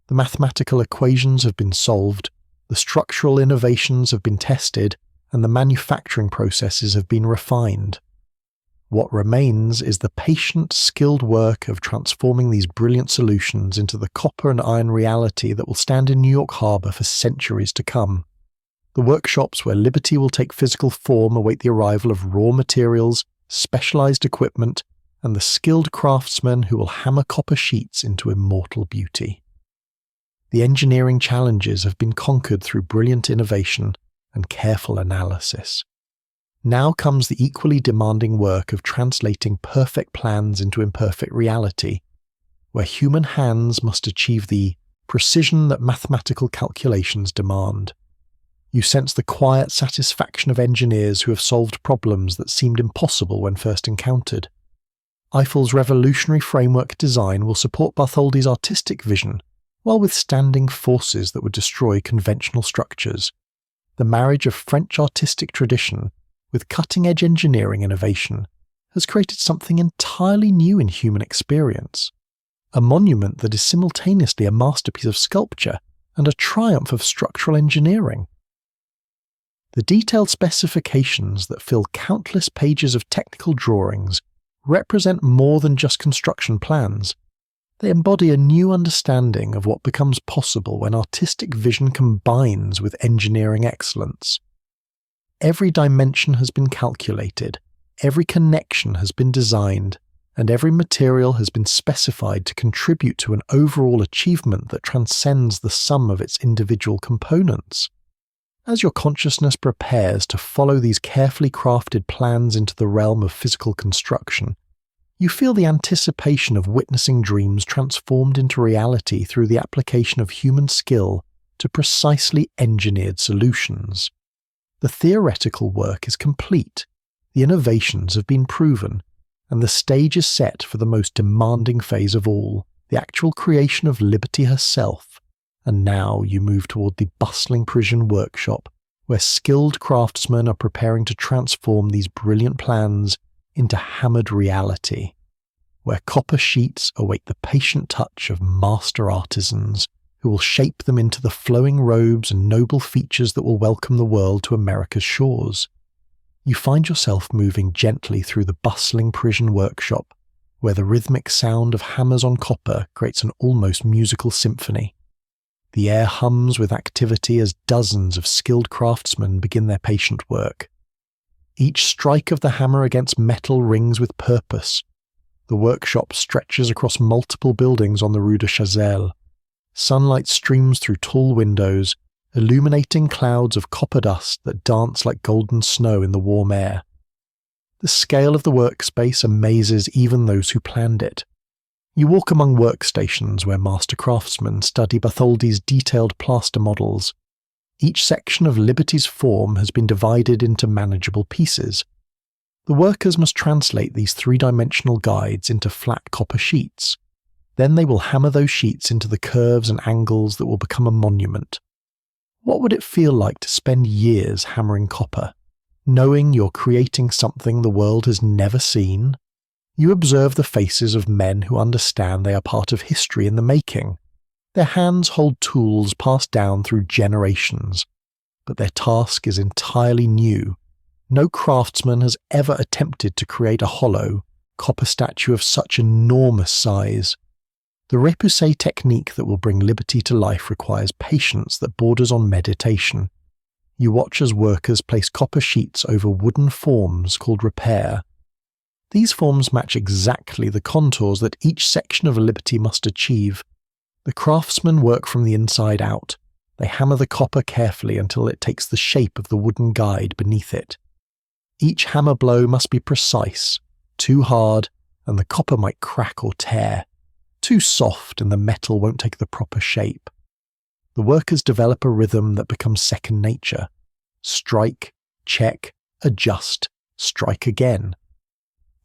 S1: The mathematical equations have been solved, the structural innovations have been tested, and the manufacturing processes have been refined. What remains is the patient, skilled work of transforming these brilliant solutions into the copper and iron reality that will stand in New York Harbor for centuries to come. The workshops where Liberty will take physical form await the arrival of raw materials, specialized equipment, and the skilled craftsmen who will hammer copper sheets into immortal beauty. The engineering challenges have been conquered through brilliant innovation and careful analysis. Now comes the equally demanding work of translating perfect plans into imperfect reality, where human hands must achieve the precision that mathematical calculations demand. You sense the quiet satisfaction of engineers who have solved problems that seemed impossible when first encountered. Eiffel's revolutionary framework design will support Bartholdi's artistic vision while withstanding forces that would destroy conventional structures. The marriage of French artistic tradition with cutting-edge engineering innovation has created something entirely new in human experience, a monument that is simultaneously a masterpiece of sculpture and a triumph of structural engineering. The detailed specifications that fill countless pages of technical drawings represent more than just construction plans. They embody a new understanding of what becomes possible when artistic vision combines with engineering excellence. Every dimension has been calculated, every connection has been designed, and every material has been specified to contribute to an overall achievement that transcends the sum of its individual components. As your consciousness prepares to follow these carefully crafted plans into the realm of physical construction, you feel the anticipation of witnessing dreams transformed into reality through the application of human skill to precisely engineered solutions. The theoretical work is complete, the innovations have been proven, and the stage is set for the most demanding phase of all, the actual creation of Liberty herself. And now you move toward the bustling Parisian workshop, where skilled craftsmen are preparing to transform these brilliant plans into hammered reality, where copper sheets await the patient touch of master artisans who will shape them into the flowing robes and noble features that will welcome the world to America's shores. You find yourself moving gently through the bustling Parisian workshop, where the rhythmic sound of hammers on copper creates an almost musical symphony. The air hums with activity as dozens of skilled craftsmen begin their patient work. Each strike of the hammer against metal rings with purpose. The workshop stretches across multiple buildings on the Rue de Chazelle. Sunlight streams through tall windows, illuminating clouds of copper dust that dance like golden snow in the warm air. The scale of the workspace amazes even those who planned it. You walk among workstations where master craftsmen study Bartholdi's detailed plaster models. Each section of Liberty's form has been divided into manageable pieces. The workers must translate these three-dimensional guides into flat copper sheets. Then they will hammer those sheets into the curves and angles that will become a monument. What would it feel like to spend years hammering copper, knowing you're creating something the world has never seen? You observe the faces of men who understand they are part of history in the making. Their hands hold tools passed down through generations, but their task is entirely new. No craftsman has ever attempted to create a hollow, copper statue of such enormous size. The repoussé technique that will bring liberty to life requires patience that borders on meditation. You watch as workers place copper sheets over wooden forms called repair. These forms match exactly the contours that each section of a liberty must achieve. The craftsmen work from the inside out. They hammer the copper carefully until it takes the shape of the wooden guide beneath it. Each hammer blow must be precise. Too hard, and the copper might crack or tear. Too soft, and the metal won't take the proper shape. The workers develop a rhythm that becomes second nature. Strike, check, adjust, strike again.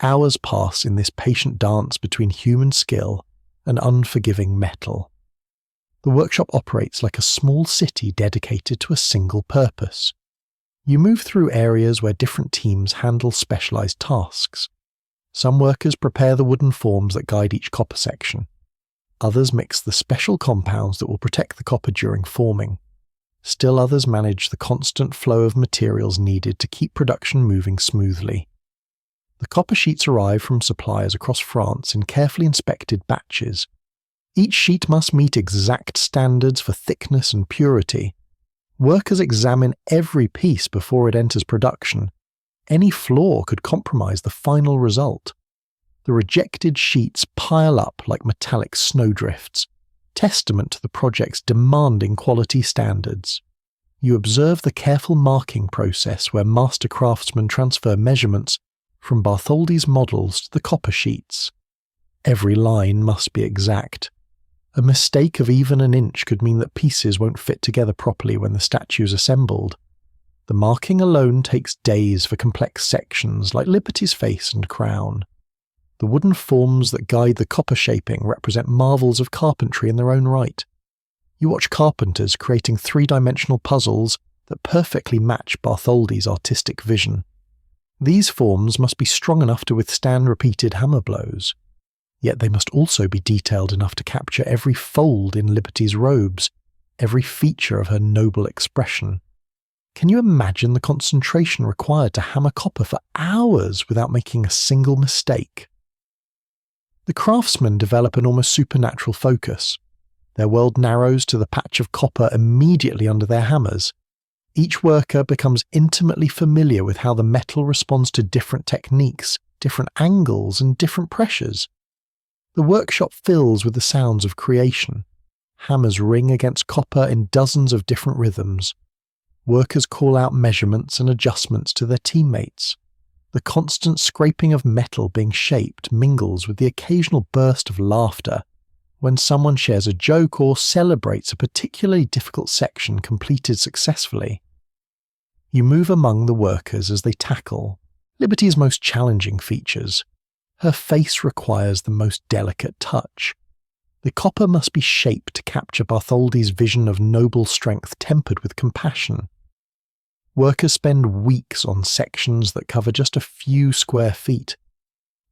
S1: Hours pass in this patient dance between human skill and unforgiving metal. The workshop operates like a small city dedicated to a single purpose. You move through areas where different teams handle specialized tasks. Some workers prepare the wooden forms that guide each copper section. Others mix the special compounds that will protect the copper during forming. Still others manage the constant flow of materials needed to keep production moving smoothly. The copper sheets arrive from suppliers across France in carefully inspected batches. Each sheet must meet exact standards for thickness and purity. Workers examine every piece before it enters production. Any flaw could compromise the final result. The rejected sheets pile up like metallic snowdrifts, testament to the project's demanding quality standards. You observe the careful marking process where master craftsmen transfer measurements from Bartholdi's models to the copper sheets. Every line must be exact. A mistake of even an inch could mean that pieces won't fit together properly when the statue is assembled. The marking alone takes days for complex sections like Liberty's face and crown. The wooden forms that guide the copper shaping represent marvels of carpentry in their own right. You watch carpenters creating three-dimensional puzzles that perfectly match Bartholdi's artistic vision. These forms must be strong enough to withstand repeated hammer blows. Yet they must also be detailed enough to capture every fold in Liberty's robes, every feature of her noble expression. Can you imagine the concentration required to hammer copper for hours without making a single mistake? The craftsmen develop an almost supernatural focus. Their world narrows to the patch of copper immediately under their hammers. Each worker becomes intimately familiar with how the metal responds to different techniques, different angles, and different pressures. The workshop fills with the sounds of creation. Hammers ring against copper in dozens of different rhythms. Workers call out measurements and adjustments to their teammates. The constant scraping of metal being shaped mingles with the occasional burst of laughter when someone shares a joke or celebrates a particularly difficult section completed successfully. You move among the workers as they tackle Liberty's most challenging features. Her face requires the most delicate touch. The copper must be shaped to capture Bartholdi's vision of noble strength tempered with compassion. Workers spend weeks on sections that cover just a few square feet.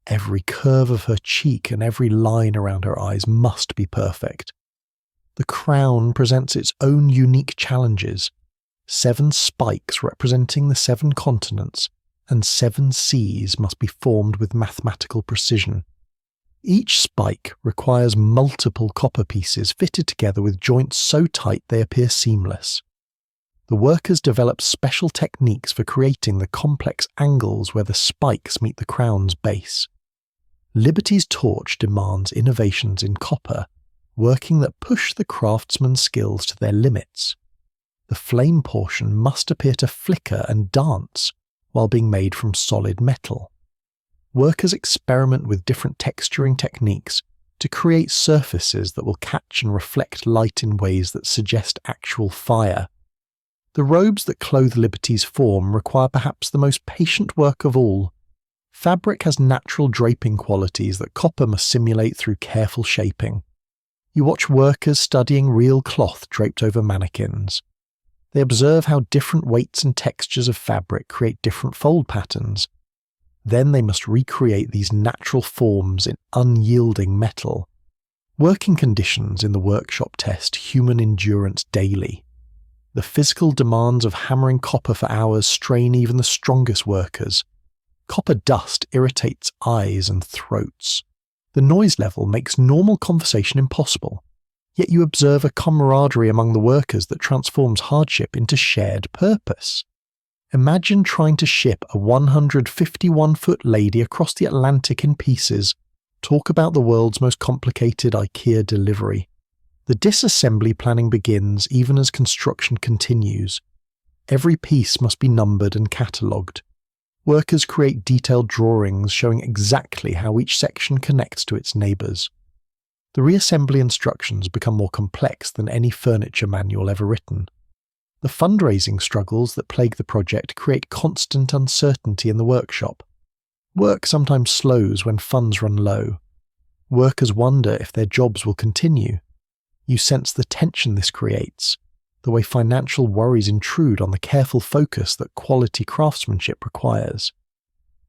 S1: Every curve of her cheek and every line around her eyes must be perfect. The crown presents its own unique challenges. 7 spikes representing the 7 continents and 7 seas must be formed with mathematical precision. Each spike requires multiple copper pieces fitted together with joints so tight they appear seamless. The workers develop special techniques for creating the complex angles where the spikes meet the crown's base. Liberty's torch demands innovations in copper, working that push the craftsman's skills to their limits. The flame portion must appear to flicker and dance while being made from solid metal. Workers experiment with different texturing techniques to create surfaces that will catch and reflect light in ways that suggest actual fire. The robes that clothe Liberty's form require perhaps the most patient work of all. Fabric has natural draping qualities that copper must simulate through careful shaping. You watch workers studying real cloth draped over mannequins. They observe how different weights and textures of fabric create different fold patterns. Then they must recreate these natural forms in unyielding metal. Working conditions in the workshop test human endurance daily. The physical demands of hammering copper for hours strain even the strongest workers. Copper dust irritates eyes and throats. The noise level makes normal conversation impossible. Yet you observe a camaraderie among the workers that transforms hardship into shared purpose. Imagine trying to ship a 151-foot lady across the Atlantic in pieces. Talk about the world's most complicated IKEA delivery. The disassembly planning begins even as construction continues. Every piece must be numbered and catalogued. Workers create detailed drawings showing exactly how each section connects to its neighbours. The reassembly instructions become more complex than any furniture manual ever written. The fundraising struggles that plague the project create constant uncertainty in the workshop. Work sometimes slows when funds run low. Workers wonder if their jobs will continue. You sense the tension this creates, the way financial worries intrude on the careful focus that quality craftsmanship requires.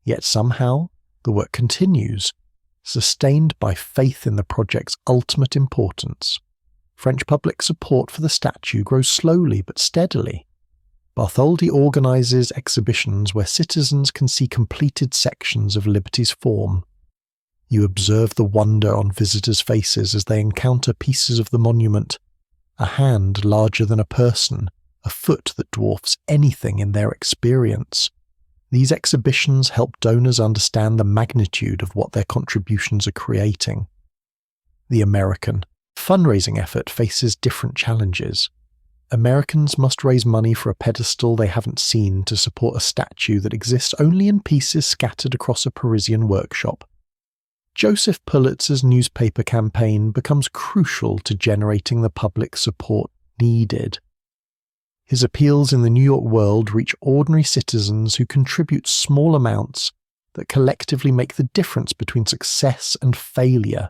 S1: Yet somehow, the work continues, sustained by faith in the project's ultimate importance. French public support for the statue grows slowly but steadily. Bartholdi organises exhibitions where citizens can see completed sections of Liberty's form. You observe the wonder on visitors' faces as they encounter pieces of the monument, a hand larger than a person, a foot that dwarfs anything in their experience. These exhibitions help donors understand the magnitude of what their contributions are creating. The American fundraising effort faces different challenges. Americans must raise money for a pedestal they haven't seen to support a statue that exists only in pieces scattered across a Parisian workshop. Joseph Pulitzer's newspaper campaign becomes crucial to generating the public support needed. His appeals in the New York World reach ordinary citizens who contribute small amounts that collectively make the difference between success and failure.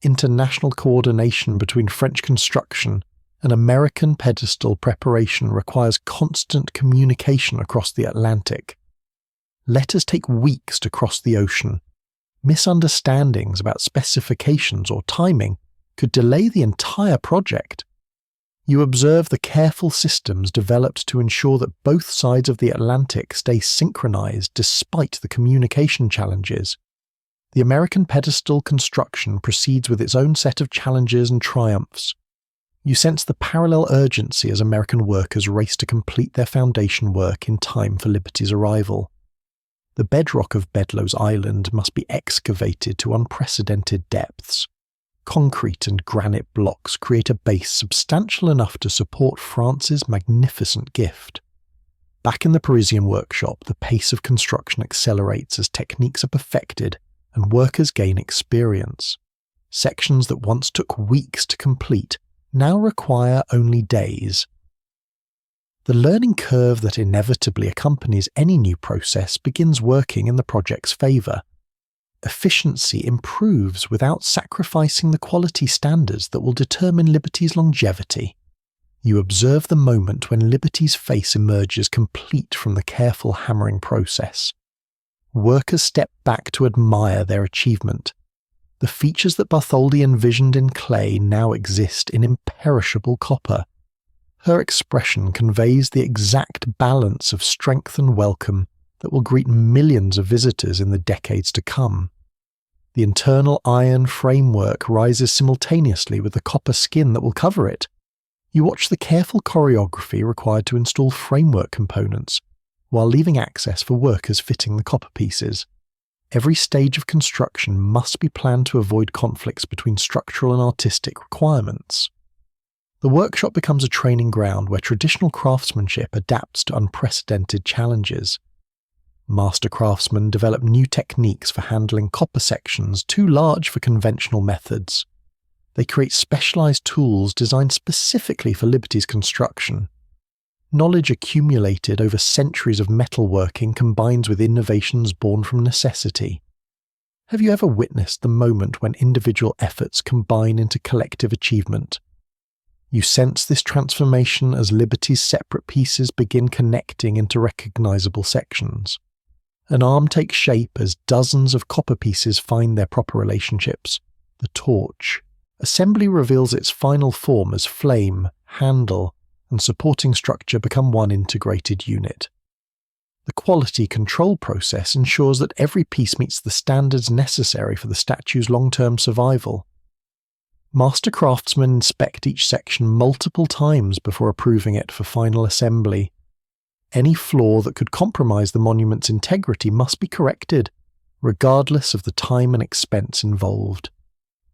S1: International coordination between French construction and American pedestal preparation requires constant communication across the Atlantic. Letters take weeks to cross the ocean. Misunderstandings about specifications or timing could delay the entire project. You observe the careful systems developed to ensure that both sides of the Atlantic stay synchronized despite the communication challenges. The American pedestal construction proceeds with its own set of challenges and triumphs. You sense the parallel urgency as American workers race to complete their foundation work in time for Liberty's arrival. The bedrock of Bedloe's Island must be excavated to unprecedented depths. Concrete and granite blocks create a base substantial enough to support France's magnificent gift. Back in the Parisian workshop, the pace of construction accelerates as techniques are perfected and workers gain experience. Sections that once took weeks to complete now require only days. The learning curve that inevitably accompanies any new process begins working in the project's favour. Efficiency improves without sacrificing the quality standards that will determine Liberty's longevity. You observe the moment when Liberty's face emerges complete from the careful hammering process. Workers step back to admire their achievement. The features that Bartholdi envisioned in clay now exist in imperishable copper. Her expression conveys the exact balance of strength and welcome that will greet millions of visitors in the decades to come. The internal iron framework rises simultaneously with the copper skin that will cover it. You watch the careful choreography required to install framework components, while leaving access for workers fitting the copper pieces. Every stage of construction must be planned to avoid conflicts between structural and artistic requirements. The workshop becomes a training ground where traditional craftsmanship adapts to unprecedented challenges. Master craftsmen develop new techniques for handling copper sections too large for conventional methods. They create specialized tools designed specifically for Liberty's construction. Knowledge accumulated over centuries of metalworking combines with innovations born from necessity. Have you ever witnessed the moment when individual efforts combine into collective achievement? You sense this transformation as Liberty's separate pieces begin connecting into recognizable sections. An arm takes shape as dozens of copper pieces find their proper relationships. The torch. Assembly reveals its final form as flame, handle, and supporting structure become one integrated unit. The quality control process ensures that every piece meets the standards necessary for the statue's long-term survival. Master craftsmen inspect each section multiple times before approving it for final assembly. Any flaw that could compromise the monument's integrity must be corrected, regardless of the time and expense involved.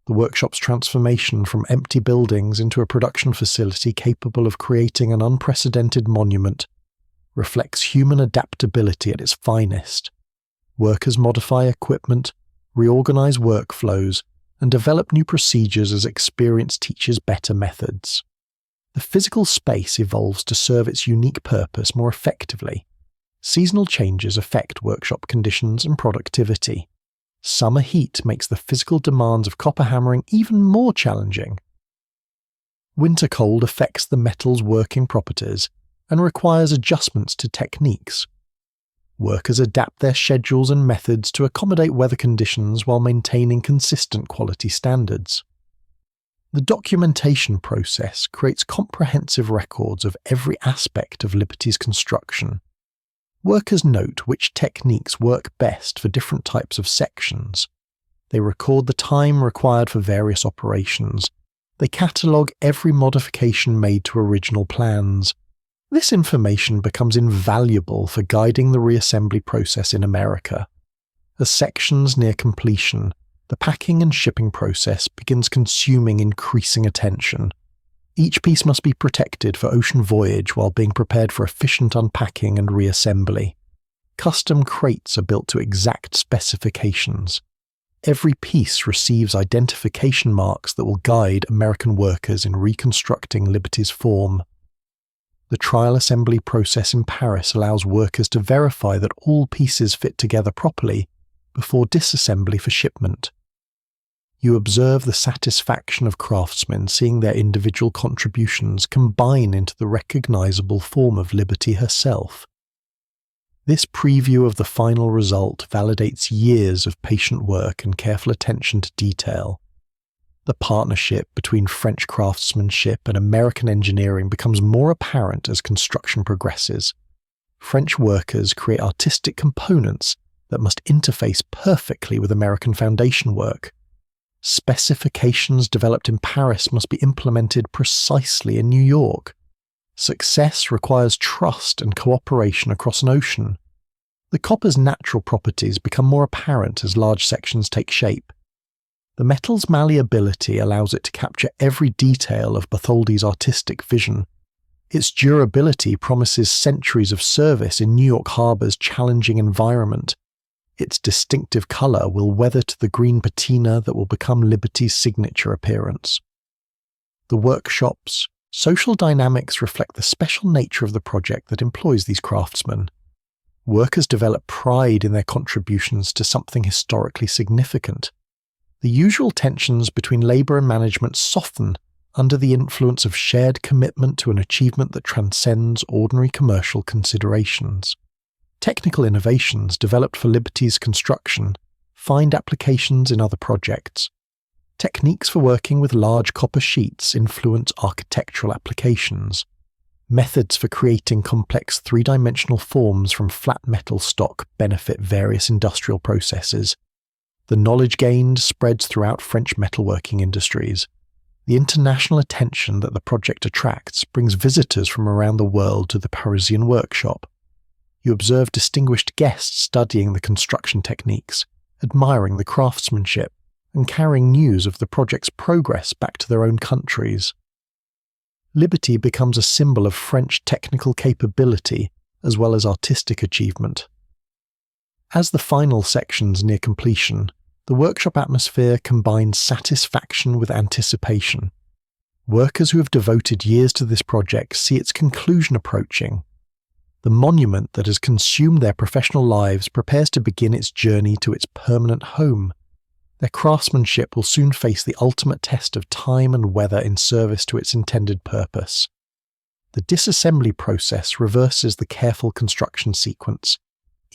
S1: The workshop's transformation from empty buildings into a production facility capable of creating an unprecedented monument reflects human adaptability at its finest. Workers modify equipment, reorganize workflows, and develop new procedures as experience teaches better methods. The physical space evolves to serve its unique purpose more effectively. Seasonal changes affect workshop conditions and productivity. Summer heat makes the physical demands of copper hammering even more challenging. Winter cold affects the metal's working properties and requires adjustments to techniques. Workers adapt their schedules and methods to accommodate weather conditions while maintaining consistent quality standards. The documentation process creates comprehensive records of every aspect of Liberty's construction. Workers note which techniques work best for different types of sections. They record the time required for various operations. They catalogue every modification made to original plans. This information becomes invaluable for guiding the reassembly process in America. As sections near completion, the packing and shipping process begins consuming increasing attention. Each piece must be protected for ocean voyage while being prepared for efficient unpacking and reassembly. Custom crates are built to exact specifications. Every piece receives identification marks that will guide American workers in reconstructing Liberty's form. The trial assembly process in Paris allows workers to verify that all pieces fit together properly before disassembly for shipment. You observe the satisfaction of craftsmen seeing their individual contributions combine into the recognizable form of Liberty herself. This preview of the final result validates years of patient work and careful attention to detail. The partnership between French craftsmanship and American engineering becomes more apparent as construction progresses. French workers create artistic components that must interface perfectly with American foundation work. Specifications developed in Paris must be implemented precisely in New York. Success requires trust and cooperation across an ocean. The copper's natural properties become more apparent as large sections take shape. The metal's malleability allows it to capture every detail of Bartholdi's artistic vision. Its durability promises centuries of service in New York Harbor's challenging environment. Its distinctive color will weather to the green patina that will become Liberty's signature appearance. The workshop's social dynamics reflect the special nature of the project that employs these craftsmen. Workers develop pride in their contributions to something historically significant. The usual tensions between labor and management soften under the influence of shared commitment to an achievement that transcends ordinary commercial considerations. Technical innovations developed for Liberty's construction find applications in other projects. Techniques for working with large copper sheets influence architectural applications. Methods for creating complex three-dimensional forms from flat metal stock benefit various industrial processes. The knowledge gained spreads throughout French metalworking industries. The international attention that the project attracts brings visitors from around the world to the Parisian workshop. You observe distinguished guests studying the construction techniques, admiring the craftsmanship, and carrying news of the project's progress back to their own countries. Liberty becomes a symbol of French technical capability as well as artistic achievement. As the final sections near completion, the workshop atmosphere combines satisfaction with anticipation. Workers who have devoted years to this project see its conclusion approaching. The monument that has consumed their professional lives prepares to begin its journey to its permanent home. Their craftsmanship will soon face the ultimate test of time and weather in service to its intended purpose. The disassembly process reverses the careful construction sequence.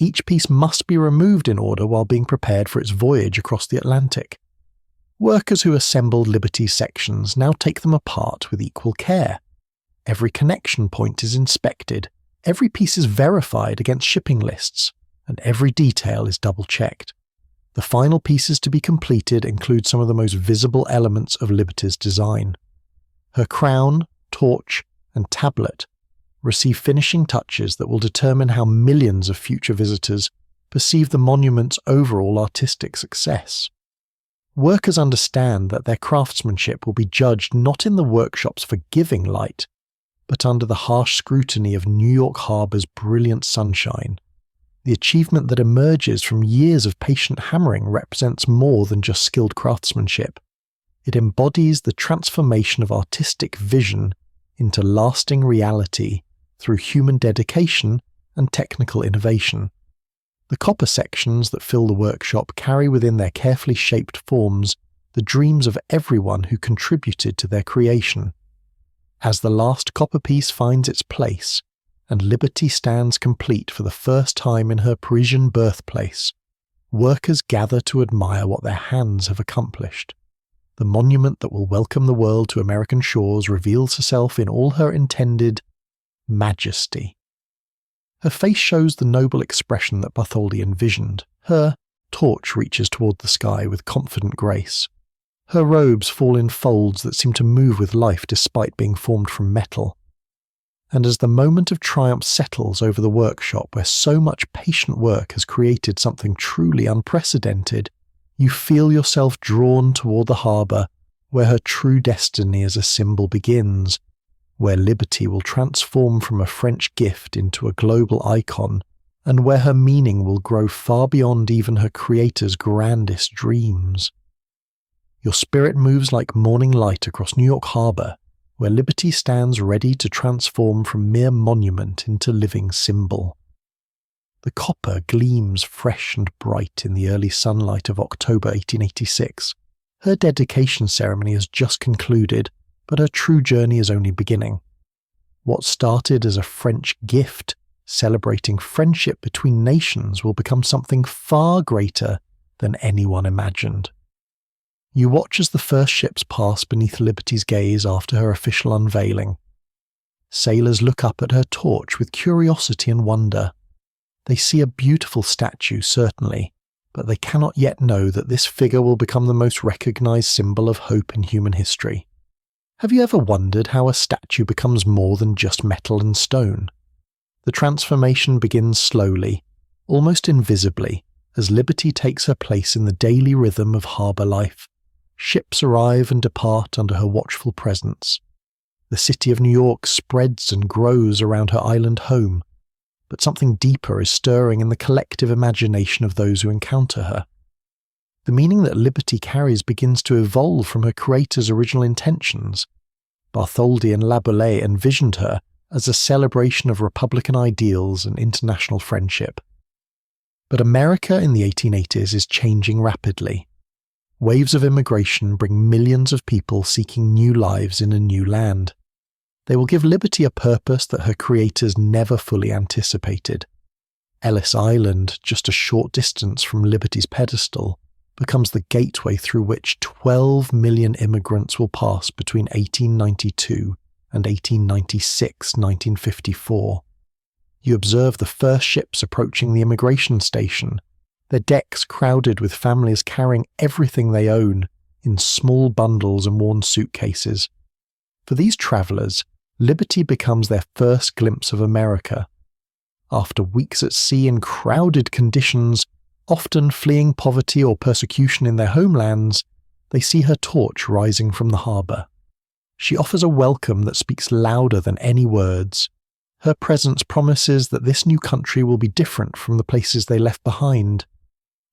S1: Each piece must be removed in order while being prepared for its voyage across the Atlantic. Workers who assembled Liberty's sections now take them apart with equal care. Every connection point is inspected, every piece is verified against shipping lists, and every detail is double-checked. The final pieces to be completed include some of the most visible elements of Liberty's design. Her crown, torch, and tablet receive finishing touches that will determine how millions of future visitors perceive the monument's overall artistic success. Workers understand that their craftsmanship will be judged not in the workshop's forgiving light, but under the harsh scrutiny of New York Harbor's brilliant sunshine. The achievement that emerges from years of patient hammering represents more than just skilled craftsmanship. It embodies the transformation of artistic vision into lasting reality through human dedication and technical innovation. The copper sections that fill the workshop carry within their carefully shaped forms the dreams of everyone who contributed to their creation. As the last copper piece finds its place, and Liberty stands complete for the first time in her Parisian birthplace, workers gather to admire what their hands have accomplished. The monument that will welcome the world to American shores reveals herself in all her intended majesty. Her face shows the noble expression that Bartholdi envisioned. Her torch reaches toward the sky with confident grace. Her robes fall in folds that seem to move with life despite being formed from metal. And as the moment of triumph settles over the workshop where so much patient work has created something truly unprecedented, you feel yourself drawn toward the harbour where her true destiny as a symbol begins, where Liberty will transform from a French gift into a global icon, and where her meaning will grow far beyond even her creator's grandest dreams. Your spirit moves like morning light across New York Harbor, where Liberty stands ready to transform from mere monument into living symbol. The copper gleams fresh and bright in the early sunlight of October 1886. Her dedication ceremony has just concluded, but her true journey is only beginning. What started as a French gift, celebrating friendship between nations, will become something far greater than anyone imagined. You watch as the first ships pass beneath Liberty's gaze after her official unveiling. Sailors look up at her torch with curiosity and wonder. They see a beautiful statue, certainly, but they cannot yet know that this figure will become the most recognized symbol of hope in human history. Have you ever wondered how a statue becomes more than just metal and stone? The transformation begins slowly, almost invisibly, as Liberty takes her place in the daily rhythm of harbour life. Ships arrive and depart under her watchful presence. The city of New York spreads and grows around her island home, but something deeper is stirring in the collective imagination of those who encounter her. The meaning that Liberty carries begins to evolve from her creator's original intentions. Bartholdi and Laboulaye envisioned her as a celebration of Republican ideals and international friendship. But America in the 1880s is changing rapidly. Waves of immigration bring millions of people seeking new lives in a new land. They will give Liberty a purpose that her creators never fully anticipated. Ellis Island, just a short distance from Liberty's pedestal, becomes the gateway through which 12 million immigrants will pass between 1892 and 1896-1954. You observe the first ships approaching the immigration station, their decks crowded with families carrying everything they own in small bundles and worn suitcases. For these travellers, Liberty becomes their first glimpse of America. After weeks at sea in crowded conditions, often fleeing poverty or persecution in their homelands, they see her torch rising from the harbour. She offers a welcome that speaks louder than any words. Her presence promises that this new country will be different from the places they left behind.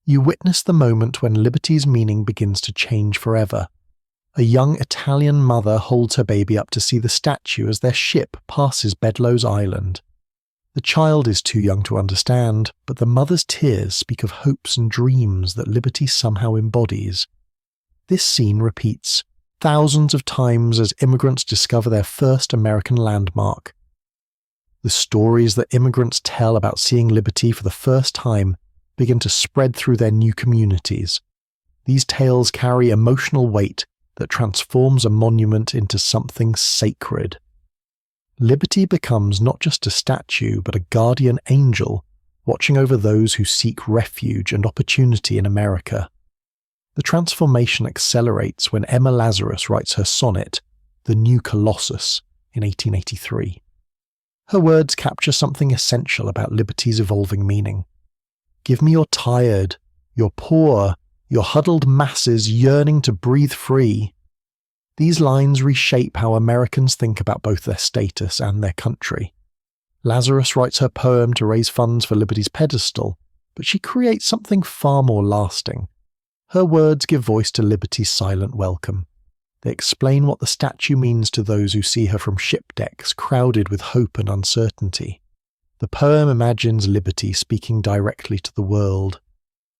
S1: You witness the moment when Liberty's meaning begins to change forever. A young Italian mother holds her baby up to see the statue as their ship passes Bedloe's Island. The child is too young to understand, but the mother's tears speak of hopes and dreams that Liberty somehow embodies. This scene repeats thousands of times as immigrants discover their first American landmark. The stories that immigrants tell about seeing liberty for the first time begin to spread through their new communities. These tales carry emotional weight that transforms a monument into something sacred. Liberty becomes not just a statue, but a guardian angel watching over those who seek refuge and opportunity in America. The transformation accelerates when Emma Lazarus writes her sonnet, The New Colossus, in 1883. Her words capture something essential about liberty's evolving meaning. Give me your tired, your poor, your huddled masses yearning to breathe free. These lines reshape how Americans think about both their status and their country. Lazarus writes her poem to raise funds for liberty's pedestal, but she creates something far more lasting. Her words give voice to liberty's silent welcome. They explain what the statue means to those who see her from ship decks crowded with hope and uncertainty. The poem imagines liberty speaking directly to the world.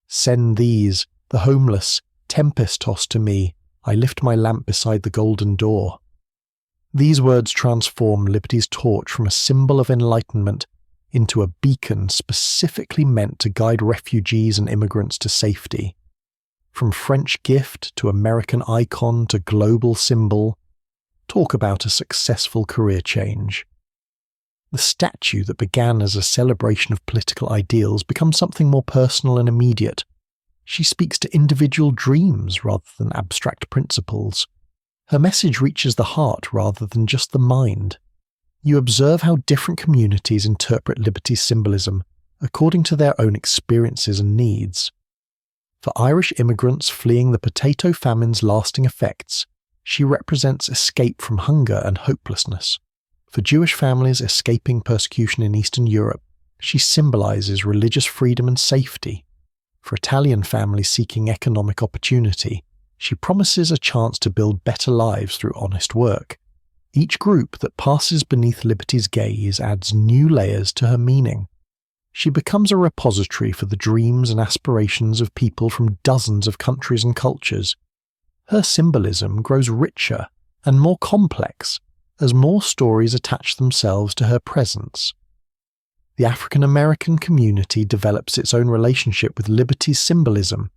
S1: Send these, the homeless, tempest-tossed to me. I lift my lamp beside the golden door. These words transform liberty's torch from a symbol of enlightenment into a beacon specifically meant to guide refugees and immigrants to safety. From French gift to American icon to global symbol, talk about a successful career change. The statue that began as a celebration of political ideals becomes something more personal and immediate. She speaks to individual dreams rather than abstract principles. Her message reaches the heart rather than just the mind. You observe how different communities interpret liberty's symbolism according to their own experiences and needs. For Irish immigrants fleeing the potato famine's lasting effects, she represents escape from hunger and hopelessness. For Jewish families escaping persecution in Eastern Europe, she symbolizes religious freedom and safety. For Italian families seeking economic opportunity, she promises a chance to build better lives through honest work. Each group that passes beneath liberty's gaze adds new layers to her meaning. She becomes a repository for the dreams and aspirations of people from dozens of countries and cultures. Her symbolism grows richer and more complex as more stories attach themselves to her presence. The African American community develops its own relationship with liberty's symbolism,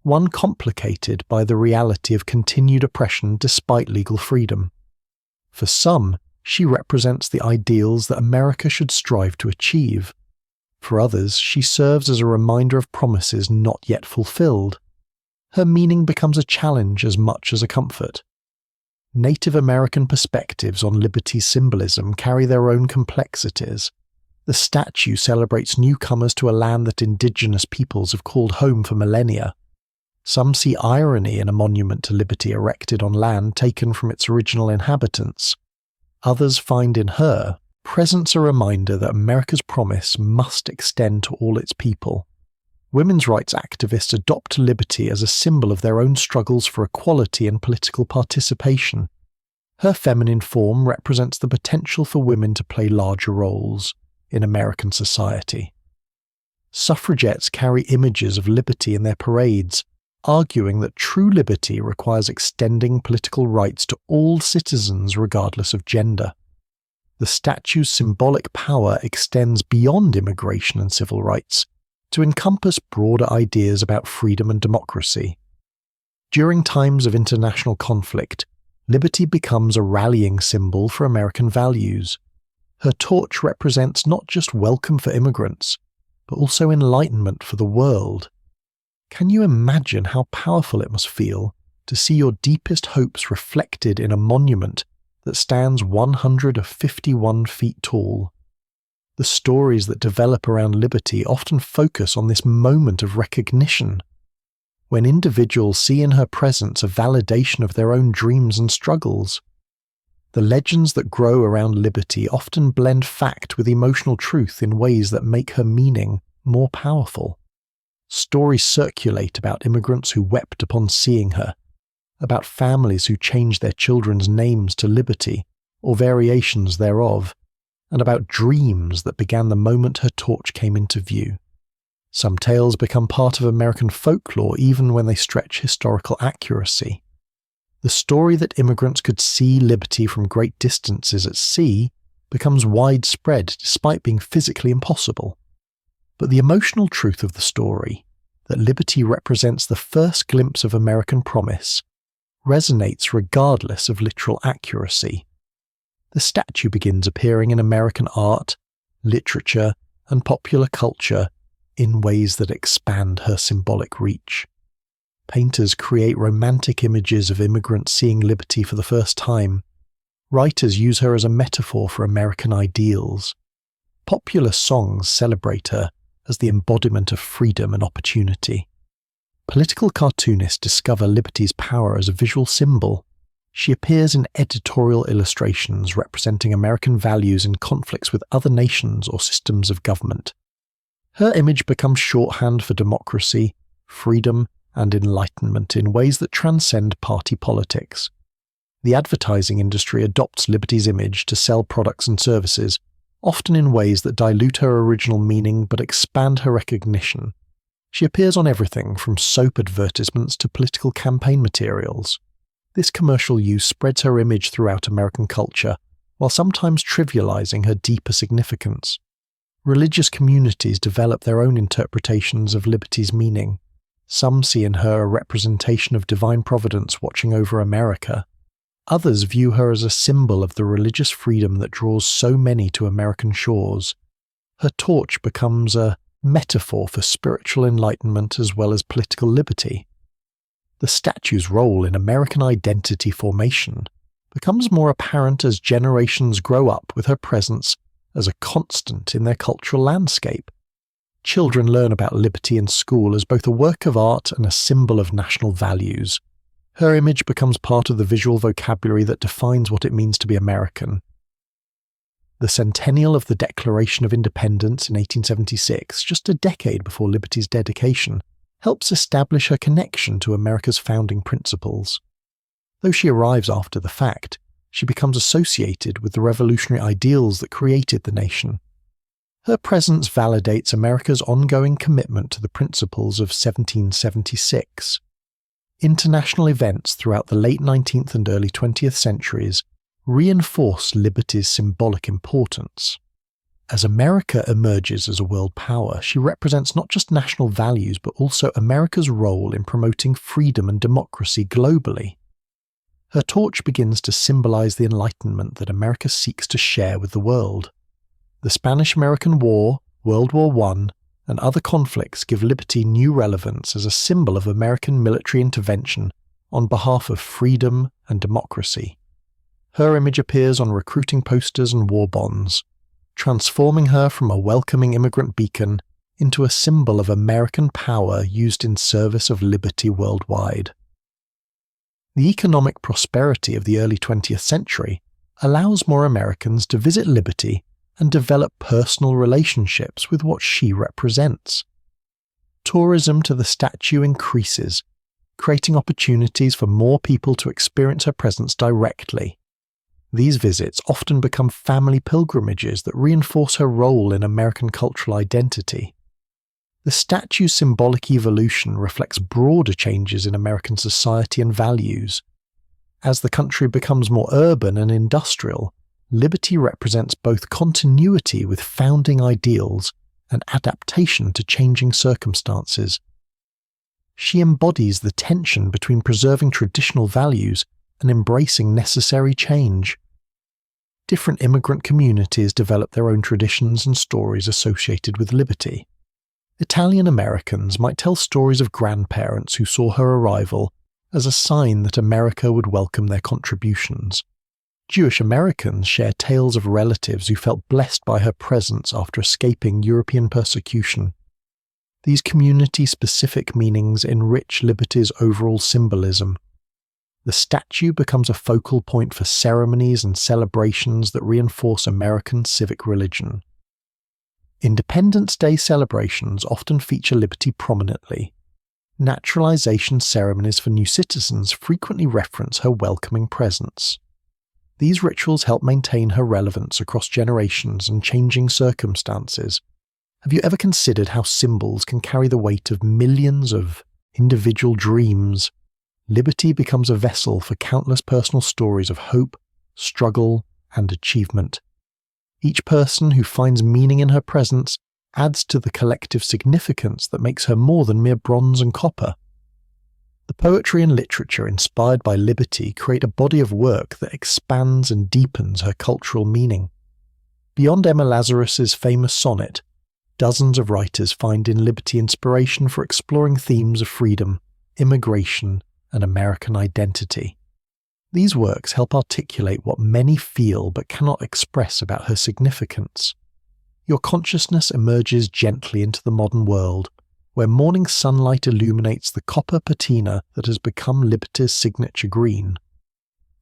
S1: one complicated by the reality of continued oppression despite legal freedom. For some, she represents the ideals that America should strive to achieve. For others, she serves as a reminder of promises not yet fulfilled. Her meaning becomes a challenge as much as a comfort. Native American perspectives on liberty's symbolism carry their own complexities. The statue celebrates newcomers to a land that indigenous peoples have called home for millennia. Some see irony in a monument to liberty erected on land taken from its original inhabitants. Others find in her presence a reminder that America's promise must extend to all its people. Women's rights activists adopt liberty as a symbol of their own struggles for equality and political participation. Her feminine form represents the potential for women to play larger roles in American society. Suffragettes carry images of liberty in their parades, arguing that true liberty requires extending political rights to all citizens regardless of gender. The statue's symbolic power extends beyond immigration and civil rights to encompass broader ideas about freedom and democracy. During times of international conflict, liberty becomes a rallying symbol for American values. Her torch represents not just welcome for immigrants, but also enlightenment for the world. Can you imagine how powerful it must feel to see your deepest hopes reflected in a monument that stands 151 feet tall? The stories that develop around liberty often focus on this moment of recognition. When individuals see in her presence a validation of their own dreams and struggles. The legends that grow around liberty often blend fact with emotional truth in ways that make her meaning more powerful. Stories circulate about immigrants who wept upon seeing her, about families who changed their children's names to liberty, or variations thereof, and about dreams that began the moment her torch came into view. Some tales become part of American folklore even when they stretch historical accuracy. The story that immigrants could see liberty from great distances at sea becomes widespread despite being physically impossible. But the emotional truth of the story, that liberty represents the first glimpse of American promise, resonates regardless of literal accuracy. The statue begins appearing in American art, literature, and popular culture in ways that expand her symbolic reach. Painters create romantic images of immigrants seeing liberty for the first time. Writers use her as a metaphor for American ideals. Popular songs celebrate her as the embodiment of freedom and opportunity. Political cartoonists discover liberty's power as a visual symbol. She appears in editorial illustrations representing American values in conflicts with other nations or systems of government. Her image becomes shorthand for democracy, freedom, and enlightenment in ways that transcend party politics. The advertising industry adopts liberty's image to sell products and services, often in ways that dilute her original meaning but expand her recognition. She appears on everything from soap advertisements to political campaign materials. This commercial use spreads her image throughout American culture, while sometimes trivializing her deeper significance. Religious communities develop their own interpretations of liberty's meaning. Some see in her a representation of divine providence watching over America. Others view her as a symbol of the religious freedom that draws so many to American shores. Her torch becomes a metaphor for spiritual enlightenment as well as political liberty. The statue's role in American identity formation becomes more apparent as generations grow up with her presence as a constant in their cultural landscape. Children learn about liberty in school as both a work of art and a symbol of national values. Her image becomes part of the visual vocabulary that defines what it means to be American. The centennial of the Declaration of Independence in 1876, just a decade before liberty's dedication, helps establish her connection to America's founding principles. Though she arrives after the fact, she becomes associated with the revolutionary ideals that created the nation. Her presence validates America's ongoing commitment to the principles of 1776. International events throughout the late 19th and early 20th centuries reinforce liberty's symbolic importance. As America emerges as a world power, she represents not just national values but also America's role in promoting freedom and democracy globally. Her torch begins to symbolize the enlightenment that America seeks to share with the world. The Spanish-American War, World War I, and other conflicts give liberty new relevance as a symbol of American military intervention on behalf of freedom and democracy. Her image appears on recruiting posters and war bonds, transforming her from a welcoming immigrant beacon into a symbol of American power used in service of liberty worldwide. The economic prosperity of the early 20th century allows more Americans to visit liberty and develop personal relationships with what she represents. Tourism to the statue increases, creating opportunities for more people to experience her presence directly. These visits often become family pilgrimages that reinforce her role in American cultural identity. The statue's symbolic evolution reflects broader changes in American society and values. As the country becomes more urban and industrial, liberty represents both continuity with founding ideals and adaptation to changing circumstances. She embodies the tension between preserving traditional values and embracing necessary change. Different immigrant communities develop their own traditions and stories associated with liberty. Italian Americans might tell stories of grandparents who saw her arrival as a sign that America would welcome their contributions. Jewish Americans share tales of relatives who felt blessed by her presence after escaping European persecution. These community-specific meanings enrich liberty's overall symbolism. The statue becomes a focal point for ceremonies and celebrations that reinforce American civic religion. Independence Day celebrations often feature liberty prominently. Naturalization ceremonies for new citizens frequently reference her welcoming presence. These rituals help maintain her relevance across generations and changing circumstances. Have you ever considered how symbols can carry the weight of millions of individual dreams? Liberty becomes a vessel for countless personal stories of hope, struggle, and achievement. Each person who finds meaning in her presence adds to the collective significance that makes her more than mere bronze and copper. The poetry and literature inspired by Liberty create a body of work that expands and deepens her cultural meaning. Beyond Emma Lazarus's famous sonnet, dozens of writers find in Liberty inspiration for exploring themes of freedom, immigration, and American identity. These works help articulate what many feel but cannot express about her significance. Your consciousness emerges gently into the modern world, where morning sunlight illuminates the copper patina that has become Liberty's signature green.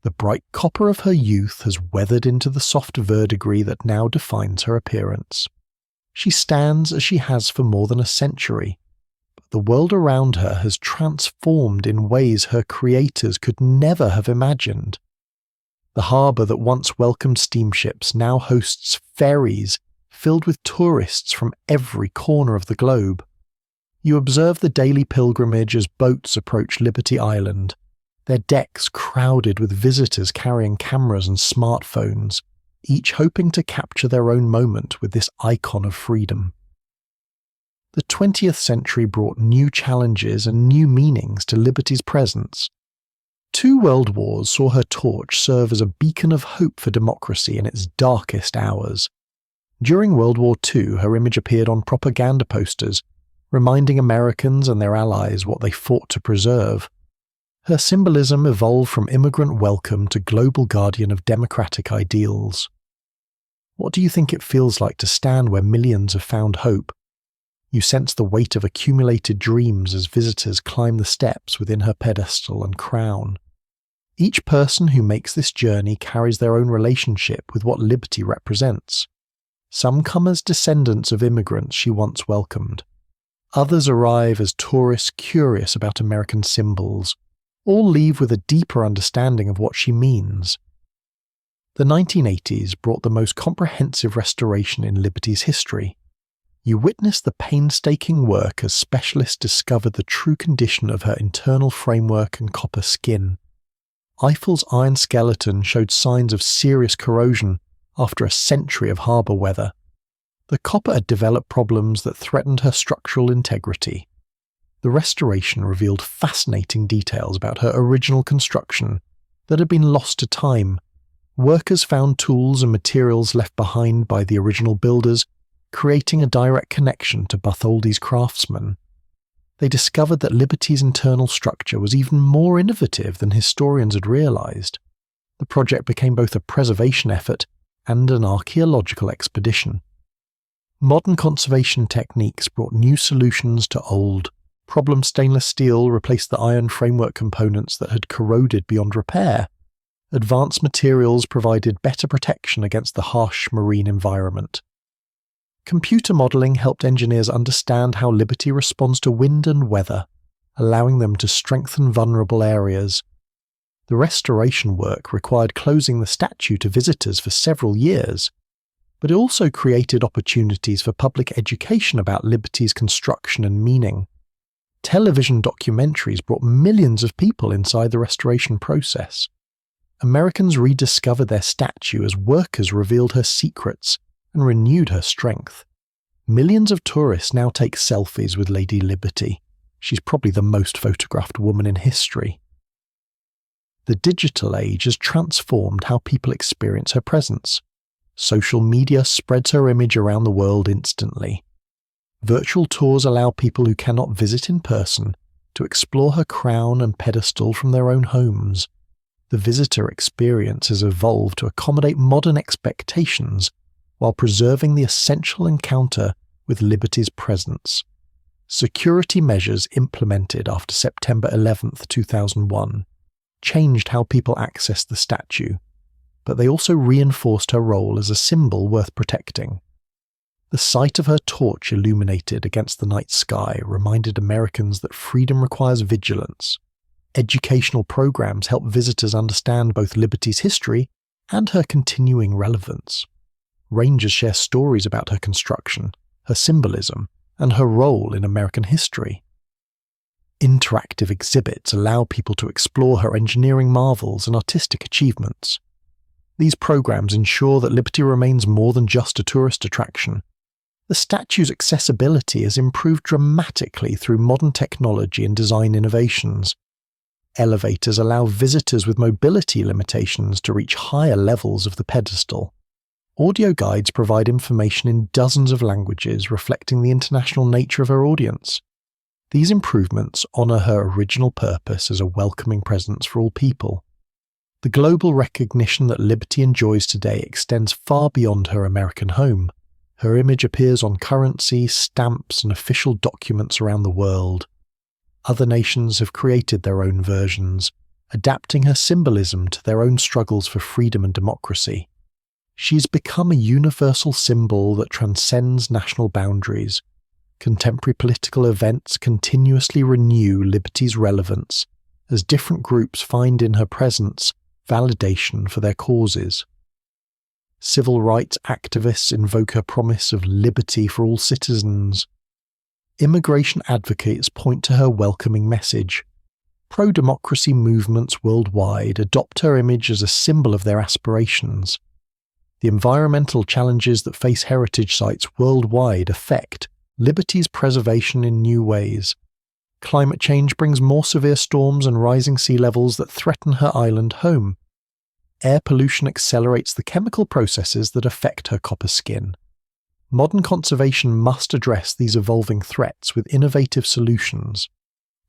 S1: The bright copper of her youth has weathered into the soft verdigris that now defines her appearance. She stands as she has for more than a century, but the world around her has transformed in ways her creators could never have imagined. The harbour that once welcomed steamships now hosts ferries filled with tourists from every corner of the globe. You observe the daily pilgrimage as boats approach Liberty Island, their decks crowded with visitors carrying cameras and smartphones, each hoping to capture their own moment with this icon of freedom. The 20th century brought new challenges and new meanings to Liberty's presence. 2 world wars saw her torch serve as a beacon of hope for democracy in its darkest hours. During World War II, her image appeared on propaganda posters, reminding Americans and their allies what they fought to preserve. Her symbolism evolved from immigrant welcome to global guardian of democratic ideals. What do you think it feels like to stand where millions have found hope? You sense the weight of accumulated dreams as visitors climb the steps within her pedestal and crown. Each person who makes this journey carries their own relationship with what Liberty represents. Some come as descendants of immigrants she once welcomed. Others arrive as tourists curious about American symbols. All leave with a deeper understanding of what she means. The 1980s brought the most comprehensive restoration in Liberty's history. You witness the painstaking work as specialists discovered the true condition of her internal framework and copper skin. Eiffel's iron skeleton showed signs of serious corrosion after a century of harbour weather. The copper had developed problems that threatened her structural integrity. The restoration revealed fascinating details about her original construction that had been lost to time. Workers found tools and materials left behind by the original builders, creating a direct connection to Bartholdi's craftsmen. They discovered that Liberty's internal structure was even more innovative than historians had realized. The project became both a preservation effort and an archaeological expedition. Modern conservation techniques brought new solutions to old. Problem stainless steel replaced the iron framework components that had corroded beyond repair. Advanced materials provided better protection against the harsh marine environment. Computer modelling helped engineers understand how Liberty responds to wind and weather, allowing them to strengthen vulnerable areas. The restoration work required closing the statue to visitors for several years, but it also created opportunities for public education about Liberty's construction and meaning. Television documentaries brought millions of people inside the restoration process. Americans rediscovered their statue as workers revealed her secrets and renewed her strength. Millions of tourists now take selfies with Lady Liberty. She's probably the most photographed woman in history. The digital age has transformed how people experience her presence. Social media spreads her image around the world instantly. Virtual tours allow people who cannot visit in person to explore her crown and pedestal from their own homes. The visitor experience has evolved to accommodate modern expectations while preserving the essential encounter with Liberty's presence. Security measures implemented after September 11, 2001, changed how people accessed the statue, but they also reinforced her role as a symbol worth protecting. The sight of her torch illuminated against the night sky reminded Americans that freedom requires vigilance. Educational programs help visitors understand both Liberty's history and her continuing relevance. Rangers share stories about her construction, her symbolism, and her role in American history. Interactive exhibits allow people to explore her engineering marvels and artistic achievements. These programs ensure that Liberty remains more than just a tourist attraction. The statue's accessibility has improved dramatically through modern technology and design innovations. Elevators allow visitors with mobility limitations to reach higher levels of the pedestal. Audio guides provide information in dozens of languages, reflecting the international nature of her audience. These improvements honor her original purpose as a welcoming presence for all people. The global recognition that Liberty enjoys today extends far beyond her American home. Her image appears on currency, stamps, and official documents around the world. Other nations have created their own versions, adapting her symbolism to their own struggles for freedom and democracy. She's become a universal symbol that transcends national boundaries. Contemporary political events continuously renew Liberty's relevance as different groups find in her presence validation for their causes. Civil rights activists invoke her promise of liberty for all citizens. Immigration advocates point to her welcoming message. Pro-democracy movements worldwide adopt her image as a symbol of their aspirations. The environmental challenges that face heritage sites worldwide affect Liberty's preservation in new ways. Climate change brings more severe storms and rising sea levels that threaten her island home. Air pollution accelerates the chemical processes that affect her copper skin. Modern conservation must address these evolving threats with innovative solutions.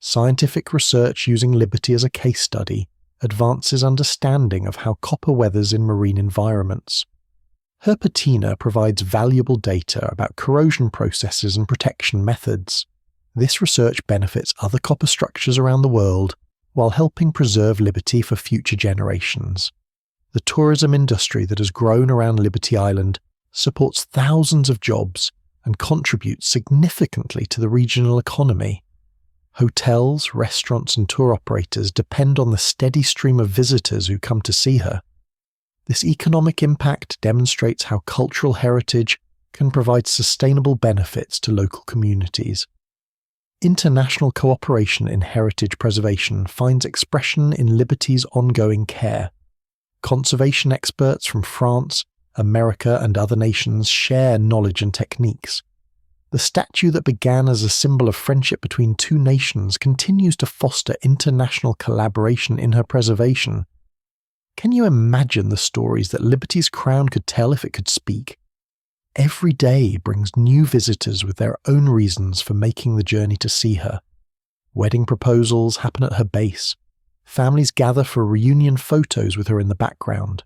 S1: Scientific research using Liberty as a case study advances understanding of how copper weathers in marine environments. Her patina provides valuable data about corrosion processes and protection methods. This research benefits other copper structures around the world while helping preserve Liberty for future generations. The tourism industry that has grown around Liberty Island supports thousands of jobs and contributes significantly to the regional economy. Hotels, restaurants, and tour operators depend on the steady stream of visitors who come to see her. This economic impact demonstrates how cultural heritage can provide sustainable benefits to local communities. International cooperation in heritage preservation finds expression in Liberty's ongoing care. Conservation experts from France, America, and other nations share knowledge and techniques. The statue that began as a symbol of friendship between two nations continues to foster international collaboration in her preservation. Can you imagine the stories that Liberty's crown could tell if it could speak? Every day brings new visitors with their own reasons for making the journey to see her. Wedding proposals happen at her base. Families gather for reunion photos with her in the background.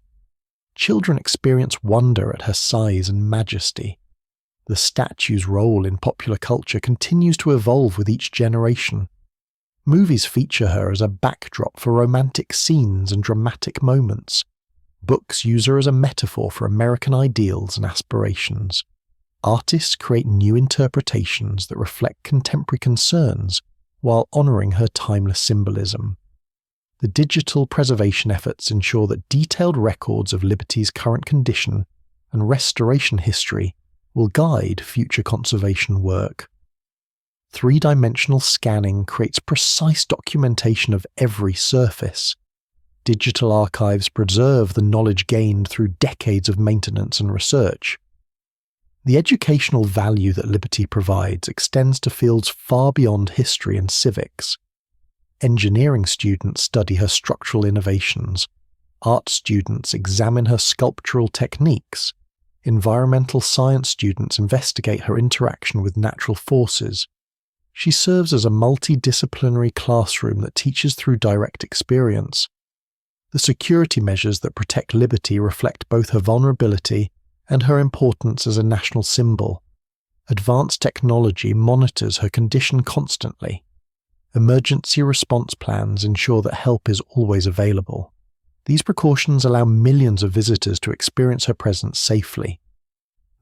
S1: Children experience wonder at her size and majesty. The statue's role in popular culture continues to evolve with each generation. Movies feature her as a backdrop for romantic scenes and dramatic moments. Books use her as a metaphor for American ideals and aspirations. Artists create new interpretations that reflect contemporary concerns while honoring her timeless symbolism. The digital preservation efforts ensure that detailed records of Liberty's current condition and restoration history will guide future conservation work. Three-dimensional scanning creates precise documentation of every surface. Digital archives preserve the knowledge gained through decades of maintenance and research. The educational value that Liberty provides extends to fields far beyond history and civics. Engineering students study her structural innovations. Art students examine her sculptural techniques. Environmental science students investigate her interaction with natural forces. She serves as a multidisciplinary classroom that teaches through direct experience. The security measures that protect Liberty reflect both her vulnerability and her importance as a national symbol. Advanced technology monitors her condition constantly. Emergency response plans ensure that help is always available. These precautions allow millions of visitors to experience her presence safely.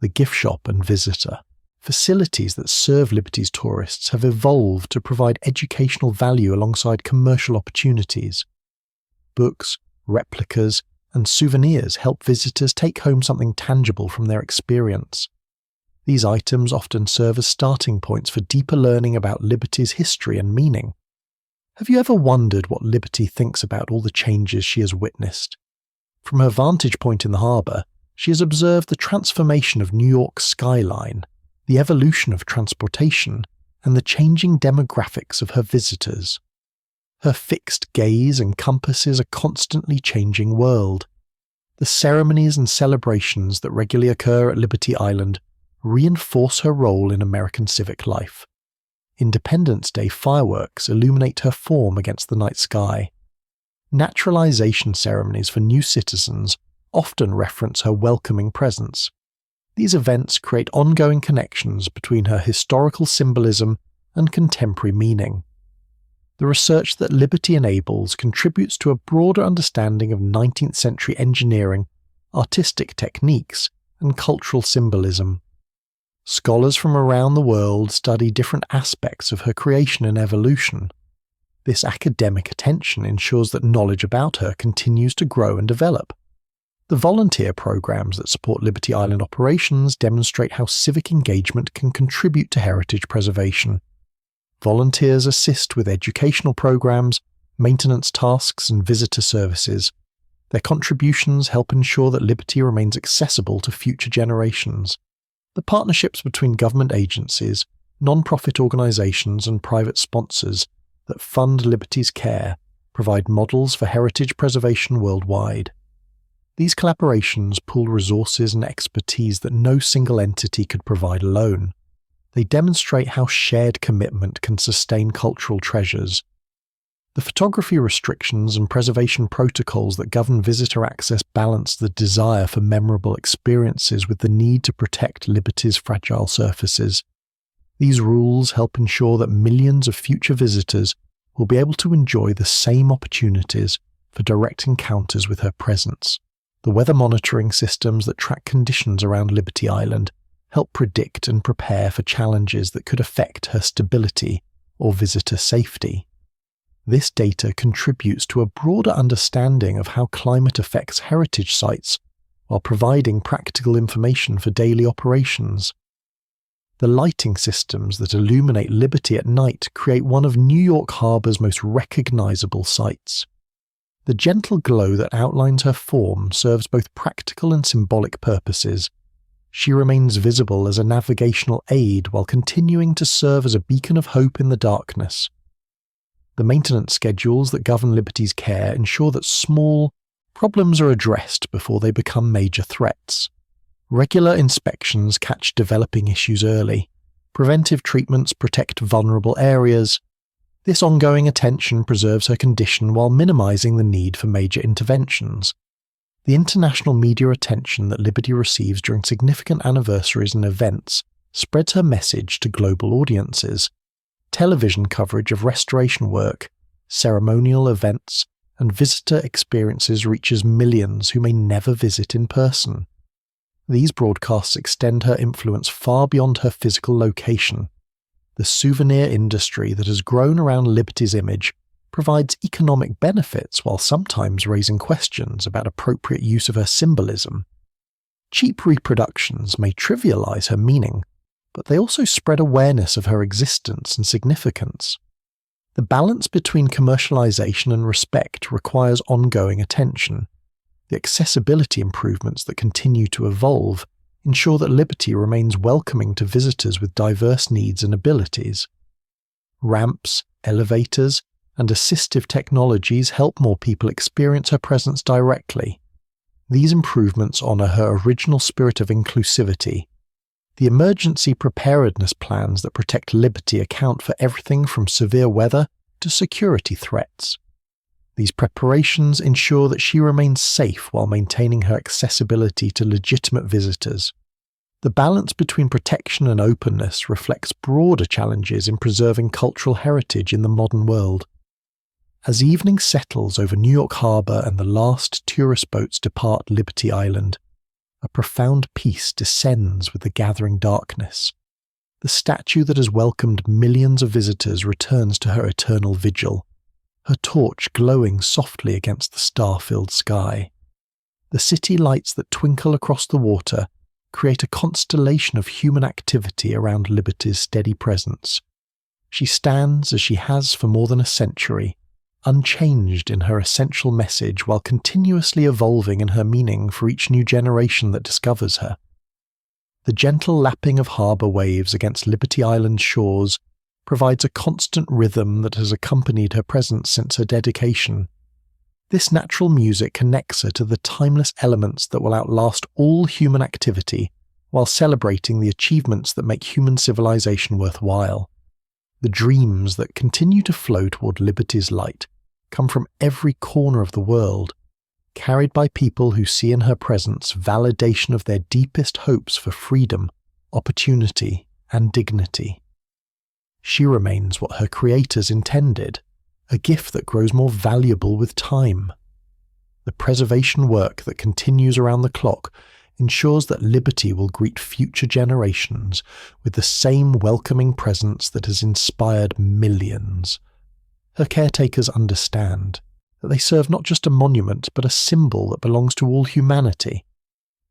S1: The gift shop and visitor, facilities that serve Liberty's tourists, have evolved to provide educational value alongside commercial opportunities. Books, replicas, and souvenirs help visitors take home something tangible from their experience. These items often serve as starting points for deeper learning about Liberty's history and meaning. Have you ever wondered what Liberty thinks about all the changes she has witnessed? From her vantage point in the harbour, she has observed the transformation of New York's skyline, the evolution of transportation, and the changing demographics of her visitors. Her fixed gaze encompasses a constantly changing world. The ceremonies and celebrations that regularly occur at Liberty Island reinforce her role in American civic life. Independence Day fireworks illuminate her form against the night sky. Naturalization ceremonies for new citizens often reference her welcoming presence. These events create ongoing connections between her historical symbolism and contemporary meaning. The research that Liberty enables contributes to a broader understanding of 19th century engineering, artistic techniques, and cultural symbolism. Scholars from around the world study different aspects of her creation and evolution. This academic attention ensures that knowledge about her continues to grow and develop. The volunteer programs that support Liberty Island operations demonstrate how civic engagement can contribute to heritage preservation. Volunteers assist with educational programs, maintenance tasks, and visitor services. Their contributions help ensure that Liberty remains accessible to future generations. The partnerships between government agencies, non-profit organizations, and private sponsors that fund Liberty's care provide models for heritage preservation worldwide. These collaborations pool resources and expertise that no single entity could provide alone. They demonstrate how shared commitment can sustain cultural treasures. The photography restrictions and preservation protocols that govern visitor access balance the desire for memorable experiences with the need to protect Liberty's fragile surfaces. These rules help ensure that millions of future visitors will be able to enjoy the same opportunities for direct encounters with her presence. The weather monitoring systems that track conditions around Liberty Island help predict and prepare for challenges that could affect her stability or visitor safety. This data contributes to a broader understanding of how climate affects heritage sites while providing practical information for daily operations. The lighting systems that illuminate Liberty at night create one of New York Harbor's most recognizable sights. The gentle glow that outlines her form serves both practical and symbolic purposes. She remains visible as a navigational aid while continuing to serve as a beacon of hope in the darkness. The maintenance schedules that govern Liberty's care ensure that small problems are addressed before they become major threats. Regular inspections catch developing issues early. Preventive treatments protect vulnerable areas. This ongoing attention preserves her condition while minimizing the need for major interventions. The international media attention that Liberty receives during significant anniversaries and events spreads her message to global audiences. Television coverage of restoration work, ceremonial events, and visitor experiences reaches millions who may never visit in person. These broadcasts extend her influence far beyond her physical location. The souvenir industry that has grown around Liberty's image provides economic benefits while sometimes raising questions about appropriate use of her symbolism. Cheap reproductions may trivialize her meaning, but they also spread awareness of her existence and significance. The balance between commercialization and respect requires ongoing attention. The accessibility improvements that continue to evolve ensure that Liberty remains welcoming to visitors with diverse needs and abilities. Ramps, elevators, and assistive technologies help more people experience her presence directly. These improvements honor her original spirit of inclusivity. The emergency preparedness plans that protect Liberty account for everything from severe weather to security threats. These preparations ensure that she remains safe while maintaining her accessibility to legitimate visitors. The balance between protection and openness reflects broader challenges in preserving cultural heritage in the modern world. As evening settles over New York Harbor and the last tourist boats depart Liberty Island, a profound peace descends with the gathering darkness. The statue that has welcomed millions of visitors returns to her eternal vigil, her torch glowing softly against the star-filled sky. The city lights that twinkle across the water create a constellation of human activity around Liberty's steady presence. She stands as she has for more than a century, unchanged in her essential message while continuously evolving in her meaning for each new generation that discovers her. The gentle lapping of harbour waves against Liberty Island's shores provides a constant rhythm that has accompanied her presence since her dedication. This natural music connects her to the timeless elements that will outlast all human activity while celebrating the achievements that make human civilization worthwhile. The dreams that continue to flow toward liberty's light come from every corner of the world, carried by people who see in her presence validation of their deepest hopes for freedom, opportunity, and dignity. She remains what her creators intended, a gift that grows more valuable with time. The preservation work that continues around the clock ensures that liberty will greet future generations with the same welcoming presence that has inspired millions. Her caretakers understand that they serve not just a monument but a symbol that belongs to all humanity.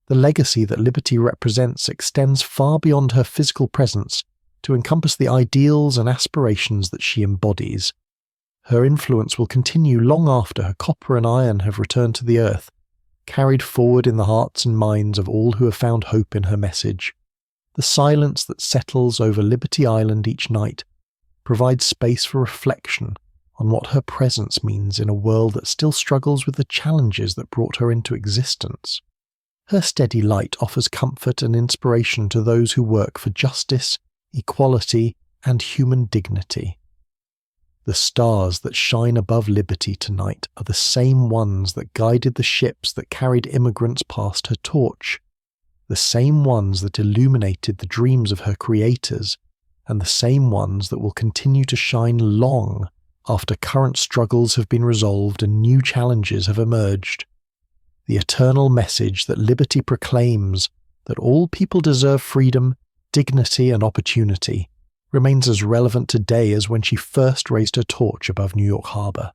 S1: The legacy that liberty represents extends far beyond her physical presence to encompass the ideals and aspirations that she embodies. Her influence will continue long after her copper and iron have returned to the earth, carried forward in the hearts and minds of all who have found hope in her message. The silence that settles over Liberty Island each night provides space for reflection on what her presence means in a world that still struggles with the challenges that brought her into existence. Her steady light offers comfort and inspiration to those who work for justice, equality, and human dignity. The stars that shine above Liberty tonight are the same ones that guided the ships that carried immigrants past her torch, the same ones that illuminated the dreams of her creators, and the same ones that will continue to shine long after current struggles have been resolved and new challenges have emerged. The eternal message that Liberty proclaims, that all people deserve freedom, dignity, and opportunity, remains as relevant today as when she first raised her torch above New York Harbor.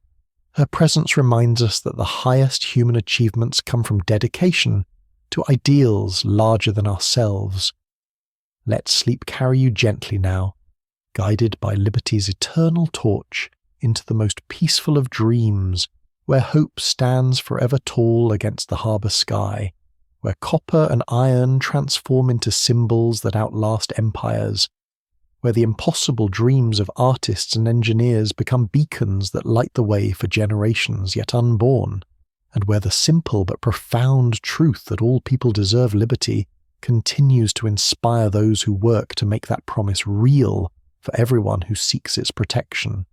S1: Her presence reminds us that the highest human achievements come from dedication to ideals larger than ourselves. Let sleep carry you gently now, guided by liberty's eternal torch into the most peaceful of dreams, where hope stands forever tall against the harbor sky, where copper and iron transform into symbols that outlast empires, where the impossible dreams of artists and engineers become beacons that light the way for generations yet unborn, and where the simple but profound truth that all people deserve liberty continues to inspire those who work to make that promise real for everyone who seeks its protection.